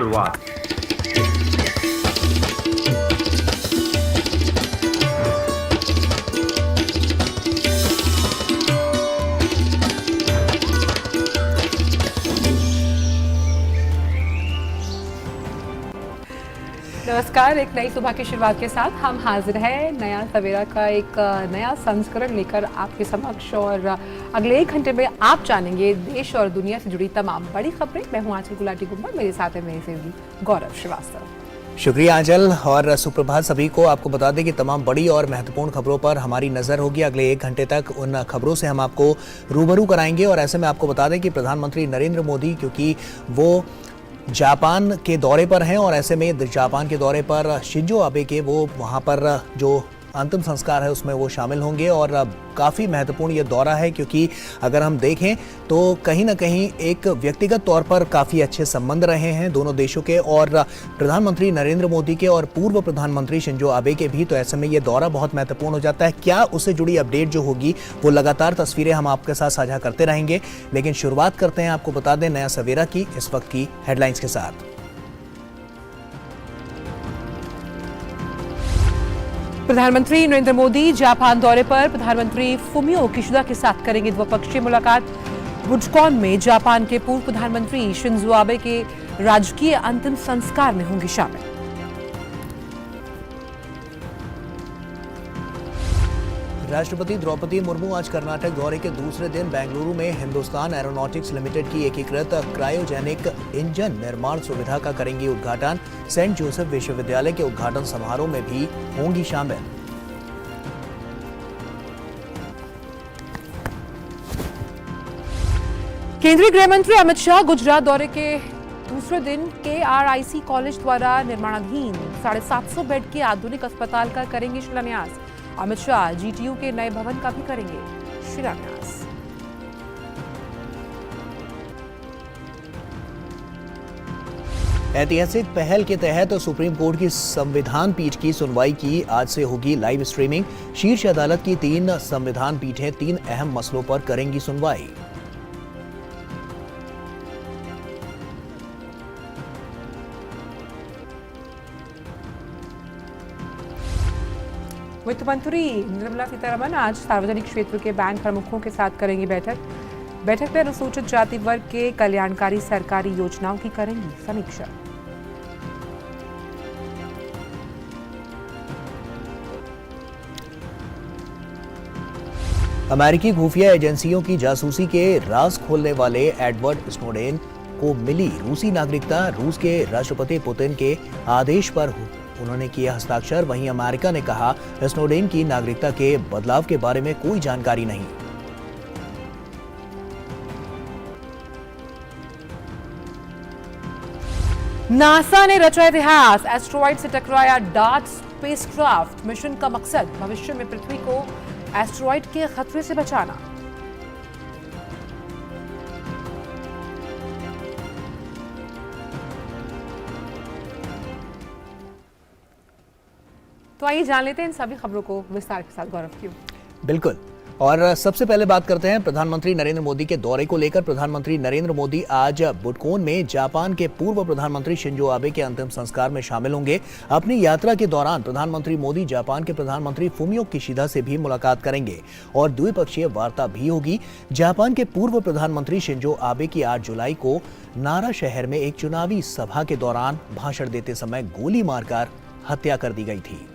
शुरुआत। नमस्कार, एक नई सुबह की शुरुआत के साथ हम हाजिर हैं नया सवेरा का एक नया संस्करण लेकर आपके समक्ष। और अगले 1 घंटे में आप जानेंगे देश और दुनिया से जुड़ी तमाम बड़ी खबरें। मैं हूं आंचल गुलाटी गुम्बा, मेरे साथ है मेरी सहयोगी गौरव श्रीवास्तव। शुक्रिया आंचल और सुप्रभात सभी को। आपको बता दें कि तमाम बड़ी और महत्वपूर्ण खबरों पर हमारी नजर होगी। अगले 1 घंटे तक उन खबरों से हम आपको रूबरू कराएंगे। और ऐसे में आपको बता दें कि प्रधानमंत्री नरेंद्र मोदी, क्योंकि वो जापान के दौरे पर हैं और ऐसे में जापान के दौरे पर शिंजो आबे के वो वहाँ पर जो अंतिम संस्कार है उसमें वो शामिल होंगे। और काफ़ी महत्वपूर्ण ये दौरा है, क्योंकि अगर हम देखें तो कहीं ना कहीं एक व्यक्तिगत तौर पर काफ़ी अच्छे संबंध रहे हैं दोनों देशों के, और प्रधानमंत्री नरेंद्र मोदी के और पूर्व प्रधानमंत्री शिंजो आबे के भी। तो ऐसे में ये दौरा बहुत महत्वपूर्ण हो जाता है। क्या उससे जुड़ी अपडेट जो होगी वो लगातार तस्वीरें हम आपके साथ साझा करते रहेंगे, लेकिन शुरुआत करते हैं आपको बता दें नया सवेरा की इस वक्त की हेडलाइंस के साथ। प्रधानमंत्री नरेंद्र मोदी जापान दौरे पर। प्रधानमंत्री फुमियो किशिदा के साथ करेंगे द्विपक्षीय मुलाकात। बुडकॉन में जापान के पूर्व प्रधानमंत्री शिंजो आबे के राजकीय अंतिम संस्कार में होंगे शामिल। राष्ट्रपति द्रौपदी मुर्मू आज कर्नाटक दौरे के दूसरे दिन बेंगलुरु में हिंदुस्तान एरोनॉटिक्स लिमिटेड की एकीकृत क्रायोजेनिक इंजन निर्माण सुविधा का करेंगी उद्घाटन। सेंट जोसेफ विश्वविद्यालय के उद्घाटन समारोह में भी होंगी शामिल। केंद्रीय गृह मंत्री अमित शाह गुजरात दौरे के दूसरे दिन KRIC कॉलेज द्वारा निर्माणाधीन 750 बेड के आधुनिक अस्पताल का करेंगे शिलान्यास। अमित शाह GTU के नए भवन का भी करेंगे शिलान्यास। ऐतिहासिक पहल के तहत सुप्रीम कोर्ट की संविधान पीठ की सुनवाई की आज से होगी लाइव स्ट्रीमिंग। शीर्ष अदालत की 3 संविधान पीठें 3 अहम मसलों पर करेंगी सुनवाई। वित्त मंत्री निर्मला सीतारमण आज सार्वजनिक क्षेत्र के बैंक प्रमुखों के साथ करेंगी बैठक में अनुसूचित जाति वर्ग के कल्याणकारी सरकारी योजनाओं की करेंगी समीक्षा। अमेरिकी खुफिया एजेंसियों की जासूसी के राज खोलने वाले एडवर्ड स्नोडेन को मिली रूसी नागरिकता। रूस के राष्ट्रपति पुतिन के आदेश पर उन्होंने किया हस्ताक्षर। वहीं अमेरिका ने कहा स्नोडेन की नागरिकता के बदलाव के बारे में कोई जानकारी नहीं। नासा ने रचा इतिहास, एस्ट्रॉइड से टकराया डार्ट स्पेसक्राफ्ट। मिशन का मकसद भविष्य में पृथ्वी को एस्ट्रॉइड के खतरे से बचाना। तो आइए जान लेते हैं इन सभी खबरों को विस्तार के साथ। गौरव क्यों? बिल्कुल, और सबसे पहले बात करते हैं प्रधानमंत्री नरेंद्र मोदी के दौरे को लेकर। प्रधानमंत्री नरेंद्र मोदी आज बुडकोन में जापान के पूर्व प्रधानमंत्री शिंजो आबे के अंतिम संस्कार में शामिल होंगे। अपनी यात्रा के दौरान प्रधानमंत्री मोदी जापान के प्रधानमंत्री फुमियो किशिदा से भी मुलाकात करेंगे और द्विपक्षीय वार्ता भी होगी। जापान के पूर्व प्रधानमंत्री शिंजो आबे की 8 जुलाई को नारा शहर में एक चुनावी सभा के दौरान भाषण देते समय गोली मारकर हत्या कर दी गई थी।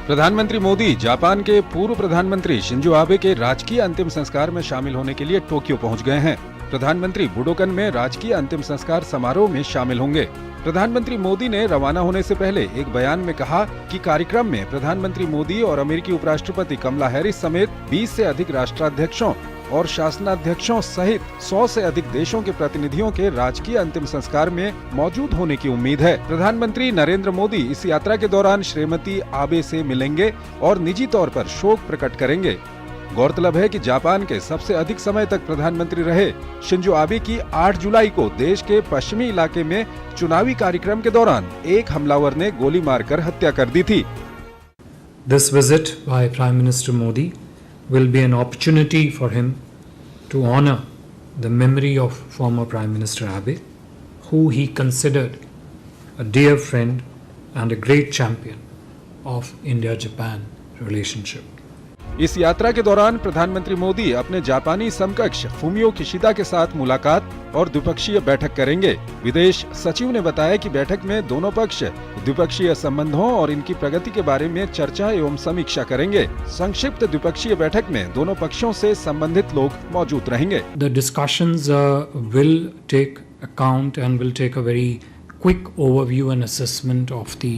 प्रधानमंत्री मोदी जापान के पूर्व प्रधानमंत्री शिंजो आबे के राजकीय अंतिम संस्कार में शामिल होने के लिए टोक्यो पहुंच गए हैं। प्रधानमंत्री बुडोकन में राजकीय अंतिम संस्कार समारोह में शामिल होंगे। प्रधानमंत्री मोदी ने रवाना होने से पहले एक बयान में कहा कि कार्यक्रम में प्रधानमंत्री मोदी और अमेरिकी उपराष्ट्रपति कमला हैरिस समेत 20 से अधिक राष्ट्राध्यक्षों और शासनाध्यक्षों सहित 100 से अधिक देशों के प्रतिनिधियों के राजकीय अंतिम संस्कार में मौजूद होने की उम्मीद है। प्रधानमंत्री नरेंद्र मोदी इस यात्रा के दौरान श्रीमती आबे से मिलेंगे और निजी तौर पर शोक प्रकट करेंगे। गौरतलब है कि जापान के सबसे अधिक समय तक प्रधानमंत्री रहे शिंजो आबे की 8 जुलाई को देश के पश्चिमी इलाके में चुनावी कार्यक्रम के दौरान एक हमलावर ने गोली मारकर हत्या कर दी थी। This visit by Prime Minister Modi will be an opportunity for him to honor the memory of former Prime Minister Abe, who he considered a dear friend and a great champion of India-Japan relationship. इस यात्रा के दौरान प्रधानमंत्री मोदी अपने जापानी समकक्ष Fumio Kishida के साथ मुलाकात और द्विपक्षीय बैठक करेंगे। विदेश सचिव ने बताया कि बैठक में दोनों पक्ष द्विपक्षीय संबंधों और इनकी प्रगति के बारे में चर्चा एवं समीक्षा करेंगे। संक्षिप्त द्विपक्षीय बैठक में दोनों पक्षों से संबंधित लोग मौजूद रहेंगे। The discussions will take account and will take a very quick overview and assessment of the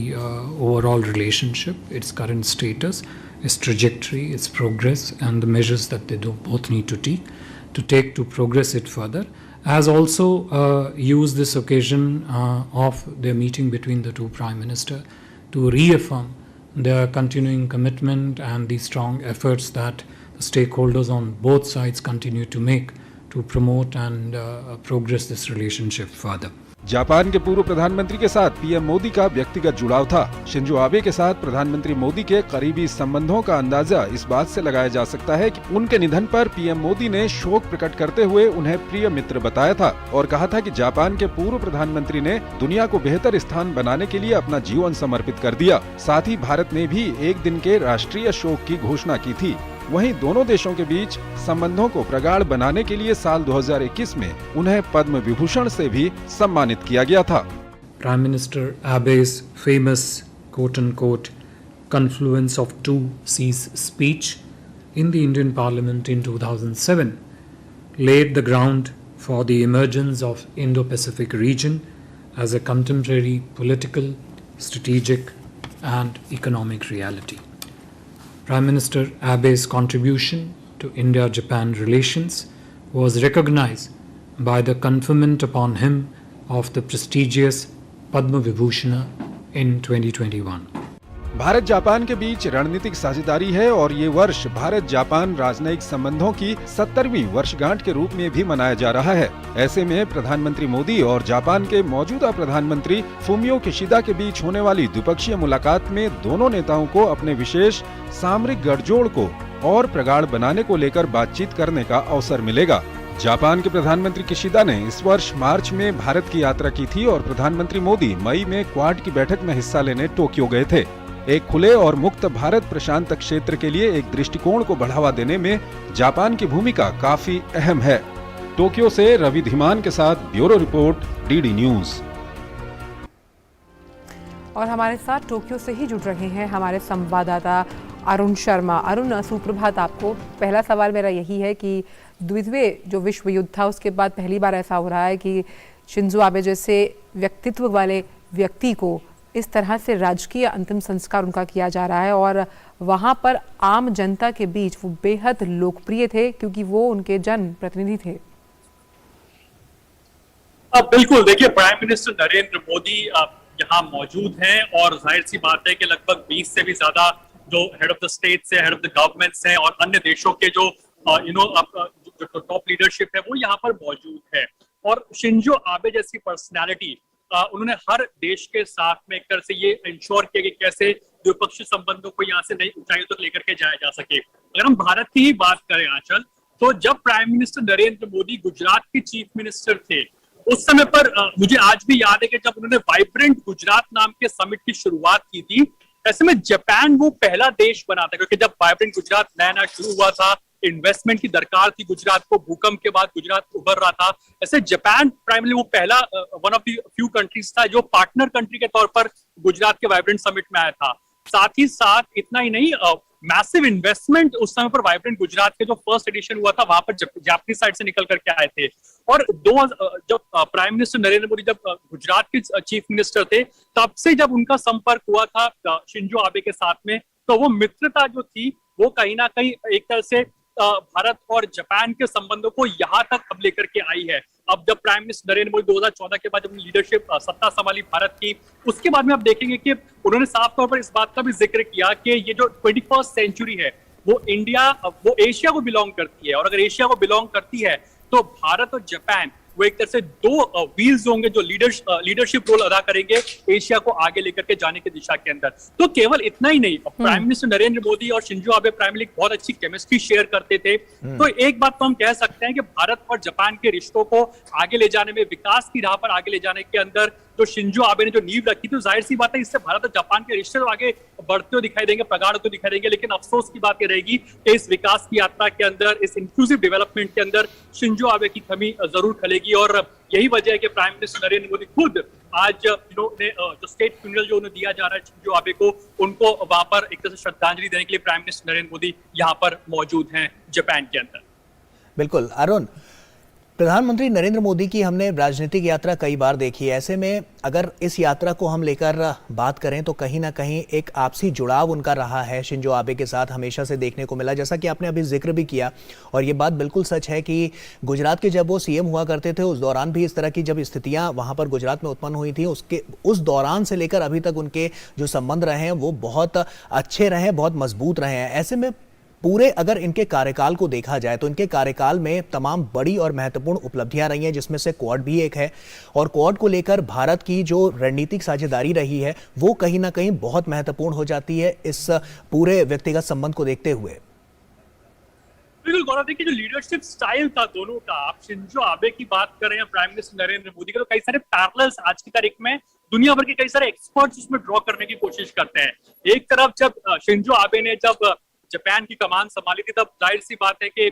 overall relationship, its current status, its trajectory, its progress, and the measures that they both need to take to progress it further, as also use this occasion of their meeting between the two Prime Minister to reaffirm their continuing commitment and the strong efforts that the stakeholders on both sides continue to make to promote and progress this relationship further. Japan के पूर्व प्रधानमंत्री के साथ PM Modi का व्यक्तिगत जुड़ाव था। Shinzo Abe के साथ प्रधानमंत्री मोदी के करीबी संबंधों का अंदाजा इस बात से लगाया जा सकता है कि उनके निधन पर पीएम मोदी ने शोक प्रकट करते हुए उन्हें प्रिय मित्र बताया था और कहा था कि जापान के पूर्व प्रधानमंत्री ने दुनिया को बेहतर स्थान बनाने के लिए अपना जीवन समर्पित कर दिया। साथ ही भारत ने भी एक दिन के राष्ट्रीय शोक की घोषणा की थी। वहीं दोनों देशों के बीच संबंधों को प्रगाढ़ बनाने के लिए साल 2021 में उन्हें पद्म विभूषण से भी सम्मानित किया गया था। Prime Minister Abe's famous quote-unquote confluence of two C's speech in the Indian Parliament in 2007 laid the ground for the emergence of Indo-Pacific region as a contemporary political, strategic and economic reality. Prime Minister Abe's contribution to India-Japan relations was recognized by the conferment upon him of the prestigious Padma Vibhushana in 2021. Bharat Japan के बीच रणनीतिक साझेदारी है और ये वर्ष Bharat Japan राजनयिक संबंधों की 70वीं वर्षगांठ के रूप में भी मनाया जा रहा है। ऐसे में प्रधानमंत्री मोदी और जापान के मौजूदा प्रधानमंत्री फुमियो किशिदा के बीच होने वाली द्विपक्षीय मुलाकात में दोनों नेताओं को अपने विशेष सामरिक गठजोड़ को और प्रगाढ़ बनाने को लेकर बातचीत करने का अवसर मिलेगा। जापान के प्रधानमंत्री किशिदा ने इस वर्ष मार्च में भारत की यात्रा की थी और प्रधानमंत्री मोदी मई में क्वाड की बैठक में हिस्सा लेने टोक्यो गए थे। एक खुले और मुक्त भारत प्रशांत क्षेत्र के लिए एक दृष्टिकोण को बढ़ावा देने में जापान की भूमिका काफी अहम है। टोक्यो से रवि धीमान के साथ ब्यूरो रिपोर्ट, डीडी न्यूज। और हमारे साथ टोक्यो से ही जुड़ रहे हैं हमारे संवाददाता अरुण शर्मा। अरुण, सुप्रभात आपको। पहला सवाल मेरा यही है कि द्वितीय जो विश्व युद्ध था उसके बाद पहली बार ऐसा हो रहा है कि शिंजो आबे जैसे व्यक्तित्व वाले व्यक्ति को इस तरह से राजकीय अंतिम संस्कार उनका किया जा रहा है और वहां पर आम जनता के बीच वो बेहद लोकप्रिय थे क्योंकि वो उनके जन प्रतिनिधि थे। बिल्कुल, देखिए प्राइम मिनिस्टर नरेंद्र मोदी यहाँ मौजूद हैं और जाहिर सी बात है कि लगभग 20 से भी ज्यादा जो हेड ऑफ द स्टेट्स है, हेड ऑफ द गवर्नमेंट्स हैं और अन्य देशों के जो जो टॉप लीडरशिप है वो यहाँ पर मौजूद है। और शिंजो आबे जैसी पर्सनैलिटी उन्होंने हर देश के साथ में एक तरह से ये इंश्योर किया कि कैसे द्विपक्षीय संबंधों को यहाँ से नई ऊंचाइयों तक लेकर के जाया जा सके। अगर हम भारत की ही बात करें आंचल, तो जब प्राइम मिनिस्टर नरेंद्र मोदी गुजरात के चीफ मिनिस्टर थे उस समय पर मुझे आज भी याद है कि जब उन्होंने वाइब्रेंट गुजरात नाम के समिट की शुरुआत की थी, ऐसे में जापान वो पहला देश बना था क्योंकि जब वाइब्रेंट गुजरात नया शुरू हुआ था, इन्वेस्टमेंट की दरकार थी गुजरात को, भूकंप के बाद गुजरात उभर रहा था। ऐसे जापान प्राइमरी वो पहला one of the few countries था जो पार्टनर कंट्री के तौर पर गुजरात के वाइब्रेंट समिट में आया था। साथ ही साथ इतना ही नहीं, मैसिव इन्वेस्टमेंट उस समय पर वाइब्रेंट गुजरात के जो फर्स्ट एडिशन हुआ था वहां पर जापानी साइड से निकल करके आए थे। और जब प्राइम मिनिस्टर नरेंद्र मोदी जब गुजरात के चीफ मिनिस्टर थे तब से जब उनका संपर्क हुआ था शिंजो आबे के साथ में, तो वो मित्रता जो थी वो कहीं ना कहीं एक तरह से भारत और जापान के संबंधों को यहाँ तक अब लेकर के आई है। अब जब प्राइम मिनिस्टर नरेंद्र मोदी 2014 के बाद जब लीडरशिप सत्ता संभाली भारत की, उसके बाद में आप देखेंगे कि उन्होंने साफ तौर पर इस बात का भी जिक्र किया कि ये जो 21st सेंचुरी है वो एशिया को बिलोंग करती है और अगर एशिया को बिलोंग करती है तो भारत और जापान वो एक तरह से दो व्हील्स होंगे जो लीडरशिप रोल अदा करेंगे एशिया को आगे लेकर के जाने की दिशा के अंदर। तो केवल इतना ही नहीं, प्राइम मिनिस्टर नरेंद्र मोदी और शिंजो आबे प्राइमली बहुत अच्छी केमिस्ट्री शेयर करते थे। तो एक बात तो हम कह सकते हैं कि भारत और जापान के रिश्तों को आगे ले जाने में, विकास की राह पर आगे ले जाने के अंदर जो शिंजो आबे ने जो नींव रखी, तो जाहिर सी बात है इससे भारत और जापान के रिश्ते तो आगे बढ़ते हुए दिखाई देंगे, प्रगाढ़ होते दिखाई देंगे। लेकिन अफसोस की बात यह रहेगी कि इस विकास की यात्रा के अंदर, इस इंक्लूसिव डेवलपमेंट के अंदर शिंजो आबे की कमी जरूर खलेगी। और यही वजह है कि प्राइम मिनिस्टर नरेंद्र मोदी खुद आज इन्होंने जो स्टेट फ्यूनरल जो उन्हें दिया जा रहा है शिंजो आबे को, उनको वहां पर एक तरह से श्रद्धांजलि देने के लिए प्राइम मिनिस्टर नरेंद्र मोदी यहाँ पर मौजूद हैं जापान के अंदर। बिल्कुल अरुण, प्रधानमंत्री नरेंद्र मोदी की हमने राजनीतिक यात्रा कई बार देखी है। ऐसे में अगर इस यात्रा को हम लेकर बात करें तो कहीं ना कहीं एक आपसी जुड़ाव उनका रहा है शिंजो आबे के साथ, हमेशा से देखने को मिला, जैसा कि आपने अभी जिक्र भी किया। और ये बात बिल्कुल सच है कि गुजरात के जब वो सीएम हुआ करते थे, उस दौरान भी इस तरह की जब स्थितियां वहां पर गुजरात में उत्पन्न हुई थी, उस दौरान से लेकर अभी तक उनके जो संबंध रहे हैं वो बहुत अच्छे रहे हैं, बहुत मजबूत रहे हैं। ऐसे में पूरे अगर इनके कार्यकाल को देखा जाए तो इनके कार्यकाल में तमाम बड़ी और महत्वपूर्ण उपलब्धियां रही हैं, जिसमें से क्वाड भी एक है। और क्वाड को लेकर भारत की जो रणनीतिक साझेदारी रही है वो कहीं ना कहीं बहुत महत्वपूर्ण हो जाती है इस पूरे व्यक्तिगत संबंध को देखते हुए। बिल्कुल गौरव, देखिए जो लीडरशिप स्टाइल था दोनों का, आप शिंजो आबे की बात कर रहे हैं, प्राइम मिनिस्टर नरेंद्र मोदी के, तो कई सारे पैरेलल्स आज की तारीख में दुनिया भर के कई सारे एक्सपर्ट्स उसमें ड्रॉ करने की कोशिश करते हैं। एक तरफ जब शिंजो आबे ने जब जापान की कमान संभाली थी, तब जाहिर सी बात है कि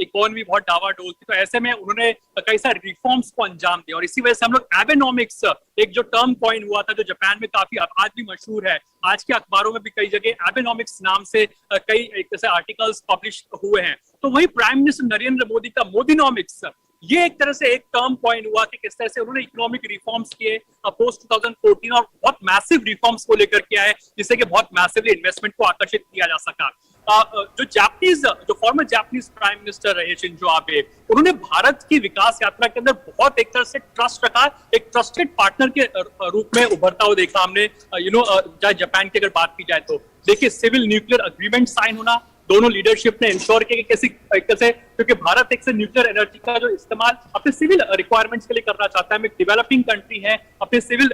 इकोनॉमी बहुत डावाडोल थी, तो ऐसे में उन्होंने कई सारे रिफॉर्म्स को अंजाम दिया। और इसी वजह से हम लोग एबेनॉमिक्स, एक जो टर्म कॉइन हुआ था जो जापान में काफी आज भी मशहूर है, आज के अखबारों में भी कई जगह एबेनॉमिक्स नाम से कई एक तरह से आर्टिकल्स पब्लिश हुए हैं। तो वही प्राइम मिनिस्टर नरेंद्र मोदी का मोदीनॉमिक्स, ये एक तरह से एक टर्म कॉइन हुआ कि किस तरह से उन्होंने इकोनॉमिक रिफॉर्म्स किए पोस्ट 2014 और बहुत मैसिव रिफॉर्म्स को लेकर किया है, जिससे कि बहुत मैसिवली इन्वेस्टमेंट को आकर्षित किया जा सका। जो फॉर्मर जापानीज प्राइम मिनिस्टर रहे शिंजो आबे, उन्होंने भारत की विकास यात्रा के अंदर बहुत एक तरह से ट्रस्ट रखा, एक ट्रस्टेड पार्टनर के रूप में उभरता हुआ देखा हमने। चाहे जापान की अगर बात की जाए तो देखिए सिविल न्यूक्लियर अग्रीमेंट साइन होना, दोनों लीडरशिप ने इंश्योर किया कि कैसे, क्योंकि भारत एक से न्यूक्लियर एनर्जी का जो इस्तेमाल अपने सिविल रिक्वायरमेंट्स के लिए करना चाहता है। हम एक डेवलपिंग कंट्री है, अपने सिविल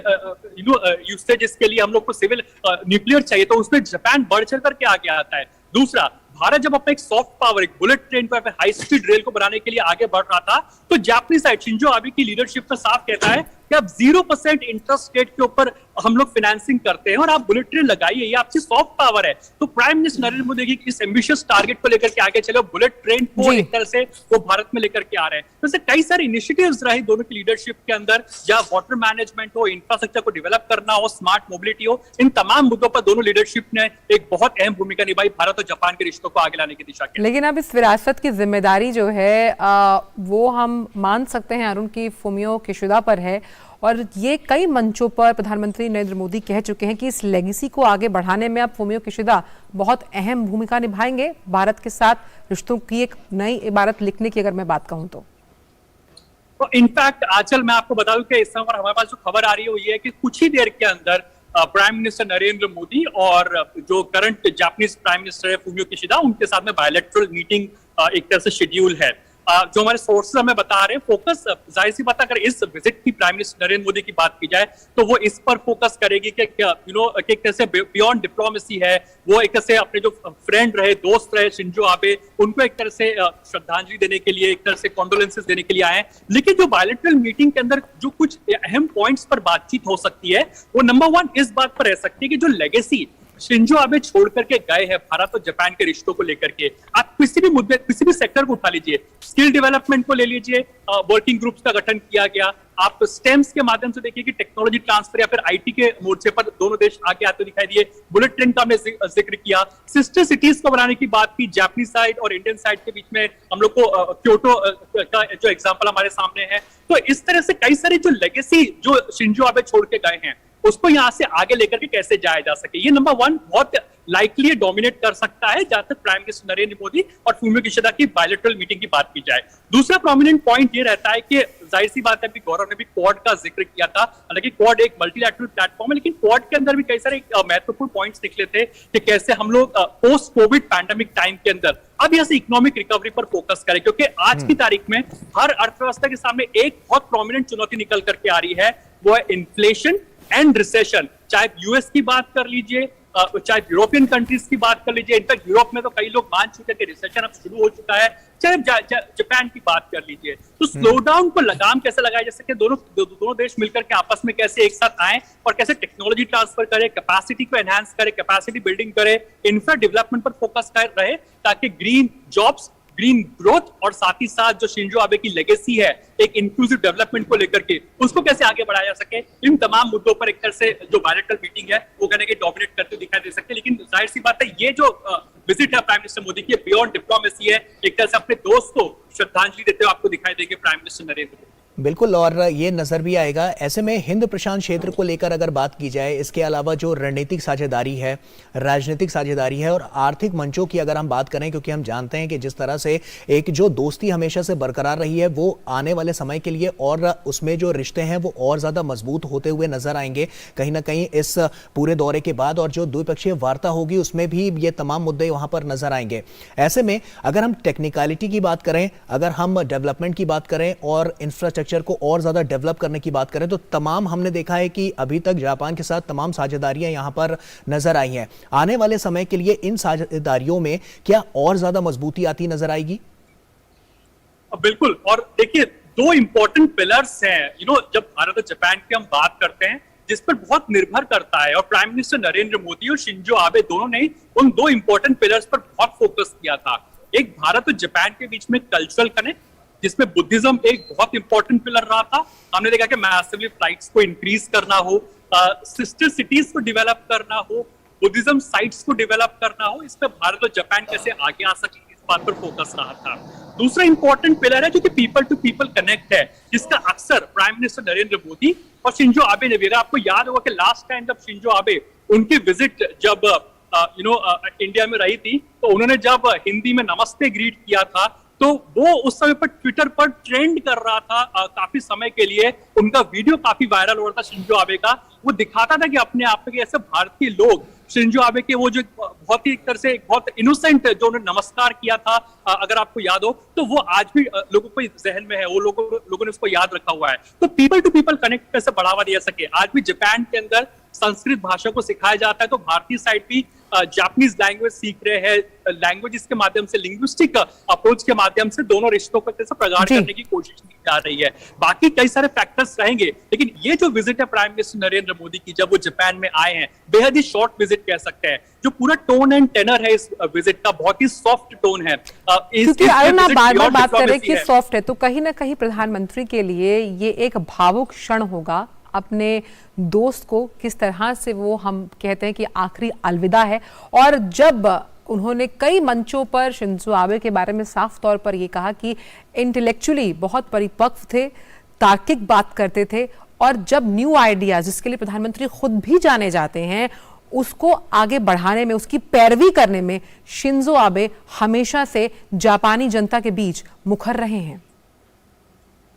यूसेजेस के लिए हम लोग को सिविल न्यूक्लियर चाहिए, तो उसमें जापान बढ़ चढ़ करके आगे आता है। दूसरा, भारत जब अपना एक सॉफ्ट पावर, एक बुलेट ट्रेन को, हाई स्पीड रेल को बनाने के लिए आगे बढ़ रहा था, तो जापानीज साइड शिंजो आबे की लीडरशिप में साफ कहता है कि अब 0% इंटरेस्ट रेट के ऊपर हम लोग फाइनेंसिंग करते हैं और आप बुलेट ट्रेन लगाइए, ये आपकी सॉफ्ट पावर है। तो प्राइम मिनिस्टर नरेंद्र मोदी की इस एम्बिशियस टारगेट को लेकर के आगे चले, बुलेट ट्रेन को एक तरह से वो भारत में लेकर के आ रहे हैं। तो ऐसे कई सारे इनिशिएटिव्स रहे दोनों की लीडरशिप के अंदर, जहां वाटर मैनेजमेंट हो, इंफ्रास्ट्रक्चर को डेवलप करना हो, स्मार्ट मोबिलिटी हो, इन तमाम मुद्दों पर दोनों लीडरशिप ने एक बहुत अहम भूमिका निभाई भारत और जापान के रिश्तों को आगे लाने की दिशा के। लेकिन अब इस विरासत की जिम्मेदारी जो है वो हम मान सकते हैं अरुण की फुमियो किशिदा पर है। और ये कई मंचों पर प्रधानमंत्री नरेंद्र मोदी कह चुके हैं कि इस लेगेसी को आगे बढ़ाने में अब फुमियो किशिदा बहुत अहम भूमिका निभाएंगे। भारत के साथ रिश्तों की एक नई इबारत लिखने की अगर मैं बात कहूं तो इनफैक्ट आजकल मैं आपको बता दूं कि इस समय हमारे पास जो खबर आ रही है वो ये है कि कुछ ही देर के अंदर प्राइम मिनिस्टर नरेंद्र मोदी और जो करंट जापानीज प्राइम मिनिस्टर है फुमियो किशिदा, उनके साथ में बायलैटरल मीटिंग एक तरह से शेड्यूल है। जो हमारे सोर्सेज हमें बता रहे हैं, फोकस जाहिर सी बात, अगर इस विजिट की प्राइम मिनिस्टर नरेंद्र मोदी की बात की जाए तो वो इस पर फोकस करेगी कि एक तरह से बियॉन्ड डिप्लोमेसी है, वो एक तरह से अपने जो फ्रेंड रहे, दोस्त रहे शिंजो आबे, उनको एक तरह से श्रद्धांजलि देने के लिए, एक तरह से कॉन्डोलेंसेस देने के लिए आए। लेकिन जो बायलैटरल मीटिंग के अंदर जो कुछ अहम पॉइंट्स पर बातचीत हो सकती है, वो नंबर 1 इस बात पर रह सकती है कि जो लेगेसी शिंजो आबे छोड़ करके गए हैं भारत और जापान के रिश्तों को लेकर के, आप किसी भी मुद्दे, किसी भी सेक्टर को उठा लीजिए, स्किल डेवलपमेंट को ले लीजिए, वर्किंग ग्रुप्स का गठन किया गया, आप स्टेम्स के माध्यम से देखिए कि टेक्नोलॉजी ट्रांसफर या फिर आईटी के मोर्चे पर दोनों देश आगे आते दिखाई दिए, बुलेट ट्रेन का हमने जिक्र किया, सिस्टर सिटीज को बनाने की बात की, जापानीज साइड और इंडियन साइड के बीच में हम लोग को क्योटो का जो एग्जांपल हमारे सामने है। तो इस तरह से कई सारी जो लेगेसी जो शिंजो आबे छोड़ के गए हैं उसको यहाँ से आगे लेकर के कैसे जाया जा सके, ये नंबर 1 बहुत लाइकली डोमिनेट कर सकता है जहां तक प्राइम मिनिस्टर नरेंद्र मोदी और फूमियो किशिदा की बायलैटरल मीटिंग की बात की जाए। दूसरा प्रोमिनेंट पॉइंट ये रहता है कि जाहिर सी बात है, अभी गौरव ने भी क्वाड का जिक्र किया था, हालांकि क्वाड एक मल्टीलैटरल प्लेटफॉर्म है, लेकिन क्वाड के अंदर भी कई सारे महत्वपूर्ण पॉइंट्स निकले थे कि कैसे हम लोग पोस्ट कोविड पैंडेमिक टाइम के अंदर अब यहाँ से इकोनॉमिक रिकवरी पर फोकस करें, क्योंकि आज की तारीख में हर अर्थव्यवस्था के सामने एक बहुत प्रोमिनेंट चुनौती निकल करके आ रही है, वो है इन्फ्लेशन एंड रिसेशन। चाहे यूएस की बात कर लीजिए, चाहे यूरोपियन कंट्रीज की बात कर लीजिए, इनफैक्ट यूरोप में तो कई लोग मान चुके हैं कि रिसेशन अब शुरू हो चुका है, चाहे जापान की बात कर लीजिए। तो स्लो डाउन को लगाम कैसे लगाया जा सके, दोनों देश मिलकर के आपस में कैसे एक साथ आए और कैसे टेक्नोलॉजी ट्रांसफर करे, कैपेसिटी को एनहांस करे, कैपेसिटी बिल्डिंग करे, इंफ्रा डेवलपमेंट पर फोकस कर रहे, ताकि ग्रीन जॉब्स, ग्रीन ग्रोथ और साथ ही साथ जो शिंजो आबे की लेगेसी है एक इंक्लूसिव डेवलपमेंट को लेकर के, उसको कैसे आगे बढ़ाया जा सके, इन तमाम मुद्दों पर एक तरह से जो बायलैटरल मीटिंग है वो कहने के डोमिनेट करते दिखाई दे सकते हैं। लेकिन जाहिर सी बात है, ये जो विजिट है प्राइम मिनिस्टर मोदी की बियॉन्ड डिप्लोमेसी है, एक तरह से अपने दोस्त को श्रद्धांजलि देते हुए आपको दिखाई देंगे प्राइम मिनिस्टर नरेंद्र मोदी। बिल्कुल, और ये नजर भी आएगा। ऐसे में हिंद प्रशांत क्षेत्र को लेकर अगर बात की जाए, इसके अलावा जो रणनीतिक साझेदारी है, राजनीतिक साझेदारी है और आर्थिक मंचों की अगर हम बात करें, क्योंकि हम जानते हैं कि जिस तरह से एक जो दोस्ती हमेशा से बरकरार रही है वो आने वाले समय के लिए और उसमें जो रिश्ते हैं वो और ज्यादा मजबूत होते हुए नजर आएंगे कहीं ना कहीं इस पूरे दौरे के बाद, और जो द्विपक्षीय वार्ता होगी उसमें भी ये तमाम मुद्दे वहां पर नजर आएंगे। ऐसे में अगर हम टेक्निकलिटी की बात करें, अगर हम डेवलपमेंट की बात करें और इंफ्रास्ट्रक्चर को और ज्यादा डेवलप करने की बात करें, तो तमाम हमने देखा है कि अभी तक जापान के साथ तमाम साझेदारियां यहां पर नजर आई हैं। आने वाले समय के लिए इन साझेदारियों में क्या और ज्यादा मजबूती आती नजर आएगी? बिल्कुल, और देखिए दो इंपॉर्टेंट पिलर्स हैं, जब भारत और जापान की हम बात करते हैं, जिस पर बहुत निर्भर करता है, और प्राइम मिनिस्टर नरेंद्र मोदी और शिंजो आबे दोनों ने उन दो इंपॉर्टेंट पिलर्स पर बहुत फोकस किया था। एक भारत और जापान के बीच में कल्चरल कनेक्ट, जिसमें बुद्धिज्म एक बहुत इंपॉर्टेंट पिलर रहा था। हमने देखा कि मैसिवली फ्लाइट्स को इंक्रीज करना हो, सिस्टर सिटीज को डेवलप करना हो, बुद्धिज्म साइट्स को डेवलप करना हो, इस पर भारत और जापान कैसे आगे आ सके, इस बात पर फोकस रहा था। दूसरा इंपॉर्टेंट पिलर है जो कि पीपल टू पीपल कनेक्ट है, जिसका अक्सर प्राइम मिनिस्टर नरेंद्र मोदी और शिंजो आबे ने भी, अगर आपको याद होगा कि लास्ट टाइम जब शिंजो आबे उनकी विजिट जब इंडिया में रही थी, तो उन्होंने जब हिंदी में नमस्ते ग्रीट किया था, तो वो उस समय पर ट्विटर पर ट्रेंड कर रहा था काफी समय के लिए। उनका वीडियो काफी वायरल हो रहा था शिंजो आबे का। वो दिखाता था कि अपने आप में ऐसे भारतीय लोग शिंजो आबे के वो जो बहुत ही एक तरह से बहुत इनोसेंट जो उन्होंने नमस्कार किया था, अगर आपको याद हो, तो वो आज भी लोगों को जहन में है, वो लोगों ने उसको याद रखा हुआ है। तो पीपल टू पीपल कनेक्ट कैसे बढ़ावा दिया सके। आज भी जापान के अंदर संस्कृत भाषा को सिखाया जाता है, तो भारतीय साइड भी जापानीज लैंग्वेज सीख रहे हैं, लैंग्वेजेस के माध्यम से, लिंग्विस्टिक अप्रोच के माध्यम से दोनों रिश्तों को कैसे प्रगाढ़ करने की कोशिश की जा रही है। बाकी कई सारे फैक्टर्स रहेंगे, लेकिन ये जो विजिट है प्राइम मिनिस्टर नरेंद्र मोदी की, जब वो जापान में आए हैं, बेहद ही शॉर्ट विजिट कह सकते हैं। जो पूरा टोन एंड टेनर है इस विजिट का, बहुत ही सॉफ्ट टोन है। क्योंकि अरुण आप बार-बार बात कर रहे हैं कि सॉफ्ट है, तो कहीं ना कहीं प्रधानमंत्री के लिए ये एक भावुक क्षण होगा। अपने दोस्त को किस तरह से वो, हम कहते हैं कि आखिरी अलविदा है, और जब उन्होंने कई मंचों पर शिंजो आबे के बारे में साफ तौर पर ये कहा कि इंटेलेक्चुअली बहुत परिपक्व थे, तार्किक बात करते थे, और जब न्यू आइडियाज, जिसके लिए प्रधानमंत्री खुद भी जाने जाते हैं, उसको आगे बढ़ाने में, उसकी पैरवी करने में शिंजो आबे हमेशा से जापानी जनता के बीच मुखर रहे हैं।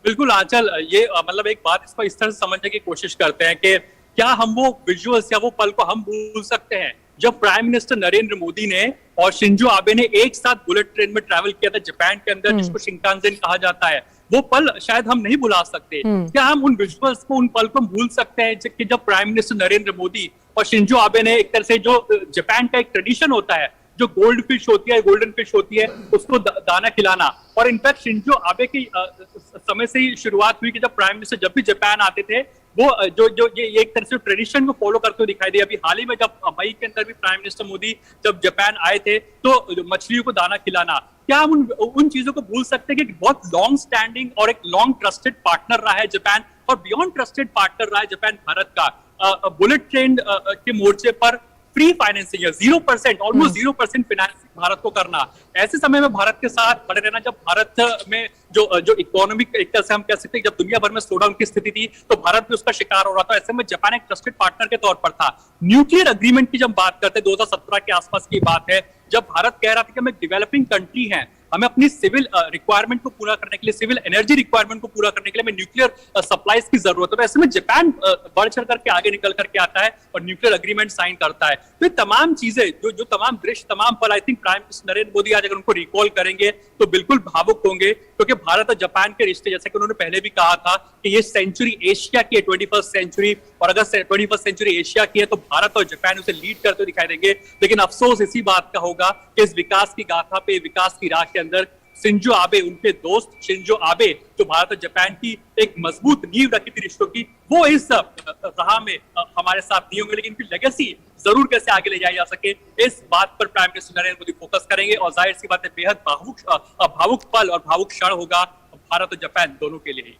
बिल्कुल आंचल, ये मतलब एक बात इसको इस तरह से समझने की कोशिश करते हैं कि क्या हम वो विजुअल्स या वो पल को हम भूल सकते हैं जब प्राइम मिनिस्टर नरेंद्र मोदी ने और शिंजो आबे ने एक साथ बुलेट ट्रेन में ट्रैवल किया था जापान के अंदर, जिसको शिंकानसेन कहा जाता है। वो पल शायद हम नहीं भुला सकते। क्या हम उन विजुअल्स को, उन पल को भूल सकते हैं कि जब प्राइम मिनिस्टर नरेंद्र मोदी और शिंजो आबे ने एक तरह से, जो जापान का एक ट्रेडिशन होता है, जो गोल्ड फिश होती है, गोल्डन फिश होती है, उसको दाना खिलाना, और इनफैक्ट शिंजो आबे की समय से ही शुरुआत हुई कि जब प्राइम मिनिस्टर जब भी जापान आते थे, वो जो ये एक तरह से ट्रेडिशन को फॉलो करते हुए दिखाई दिए। अभी हाल ही में जब मई के अंदर भी प्राइम मिनिस्टर मोदी जब जापान आए थे, तो मछलियों को दाना खिलाना, क्या हम उन चीजों को भूल सकते हैं कि बहुत लॉन्ग स्टैंडिंग और एक लॉन्ग ट्रस्टेड पार्टनर रहा है जापान, और बियॉन्ड ट्रस्टेड पार्टनर रहा है जापान भारत का। बुलेट ट्रेन के मोर्चे पर फ्री फाइनेंसिंग है, 0%, ऑलमोस्ट 0% फाइनेंसिंग भारत को करना। ऐसे समय में भारत के साथ खड़े रहना, जब भारत में जो इकोनॉमिक एक तरह से हम कह सकते हैं जब दुनिया भर में स्लोडाउन की स्थिति थी तो भारत भी उसका शिकार हो रहा था। ऐसे में जापान एक ट्रस्टेड पार्टनर के तौर पर था। न्यूक्लियर अग्रीमेंट की जब बात करते हैं 2017 के आसपास की बात है, जब भारत कह रहा था कि हम एक डेवलपिंग कंट्री हैं, हमें अपनी सिविल रिक्वायरमेंट को पूरा करने के लिए, सिविल एनर्जी रिक्वायरमेंट को पूरा करने के लिए हमें न्यूक्लियर सप्लाईज की जरूरत है। तो ऐसे में जापान बढ़ चढ़ करके आगे निकल करके आता है और न्यूक्लियर अग्रीमेंट साइन करता है। तो ये तमाम चीजें जो तमाम दृश्य, तमाम पल, I think prime minister Narendra Modi आज अगर उनको रिकॉल करेंगे तो बिल्कुल भावुक होंगे, क्योंकि भारत और जापान के रिश्ते, जैसे कि उन्होंने पहले भी कहा था कि ये सेंचुरी एशिया की है, 21st सेंचुरी, और अगर 21st सेंचुरी एशिया की है तो भारत और जापान उसे लीड करते दिखाई देंगे। लेकिन अफसोस इसी बात का होगा कि इस विकास की गाथा पे, विकास की राह के अंदर शिंजो आबे, उनके दोस्त शिंजो आबे, जो भारत और जापान की एक मजबूत नींव रखी थी रिश्तों की, वो इस राह में हमारे साथ नहीं होंगे। लेकिन इनकी लेगेसी जरूर कैसे आगे ले जाई जा सके, इस बात पर prime minister Narendra Modi focus करेंगे। और जाहिर सी बात है, बेहद भावुक पल और भावुक क्षण होगा भारत और जापान दोनों के लिए।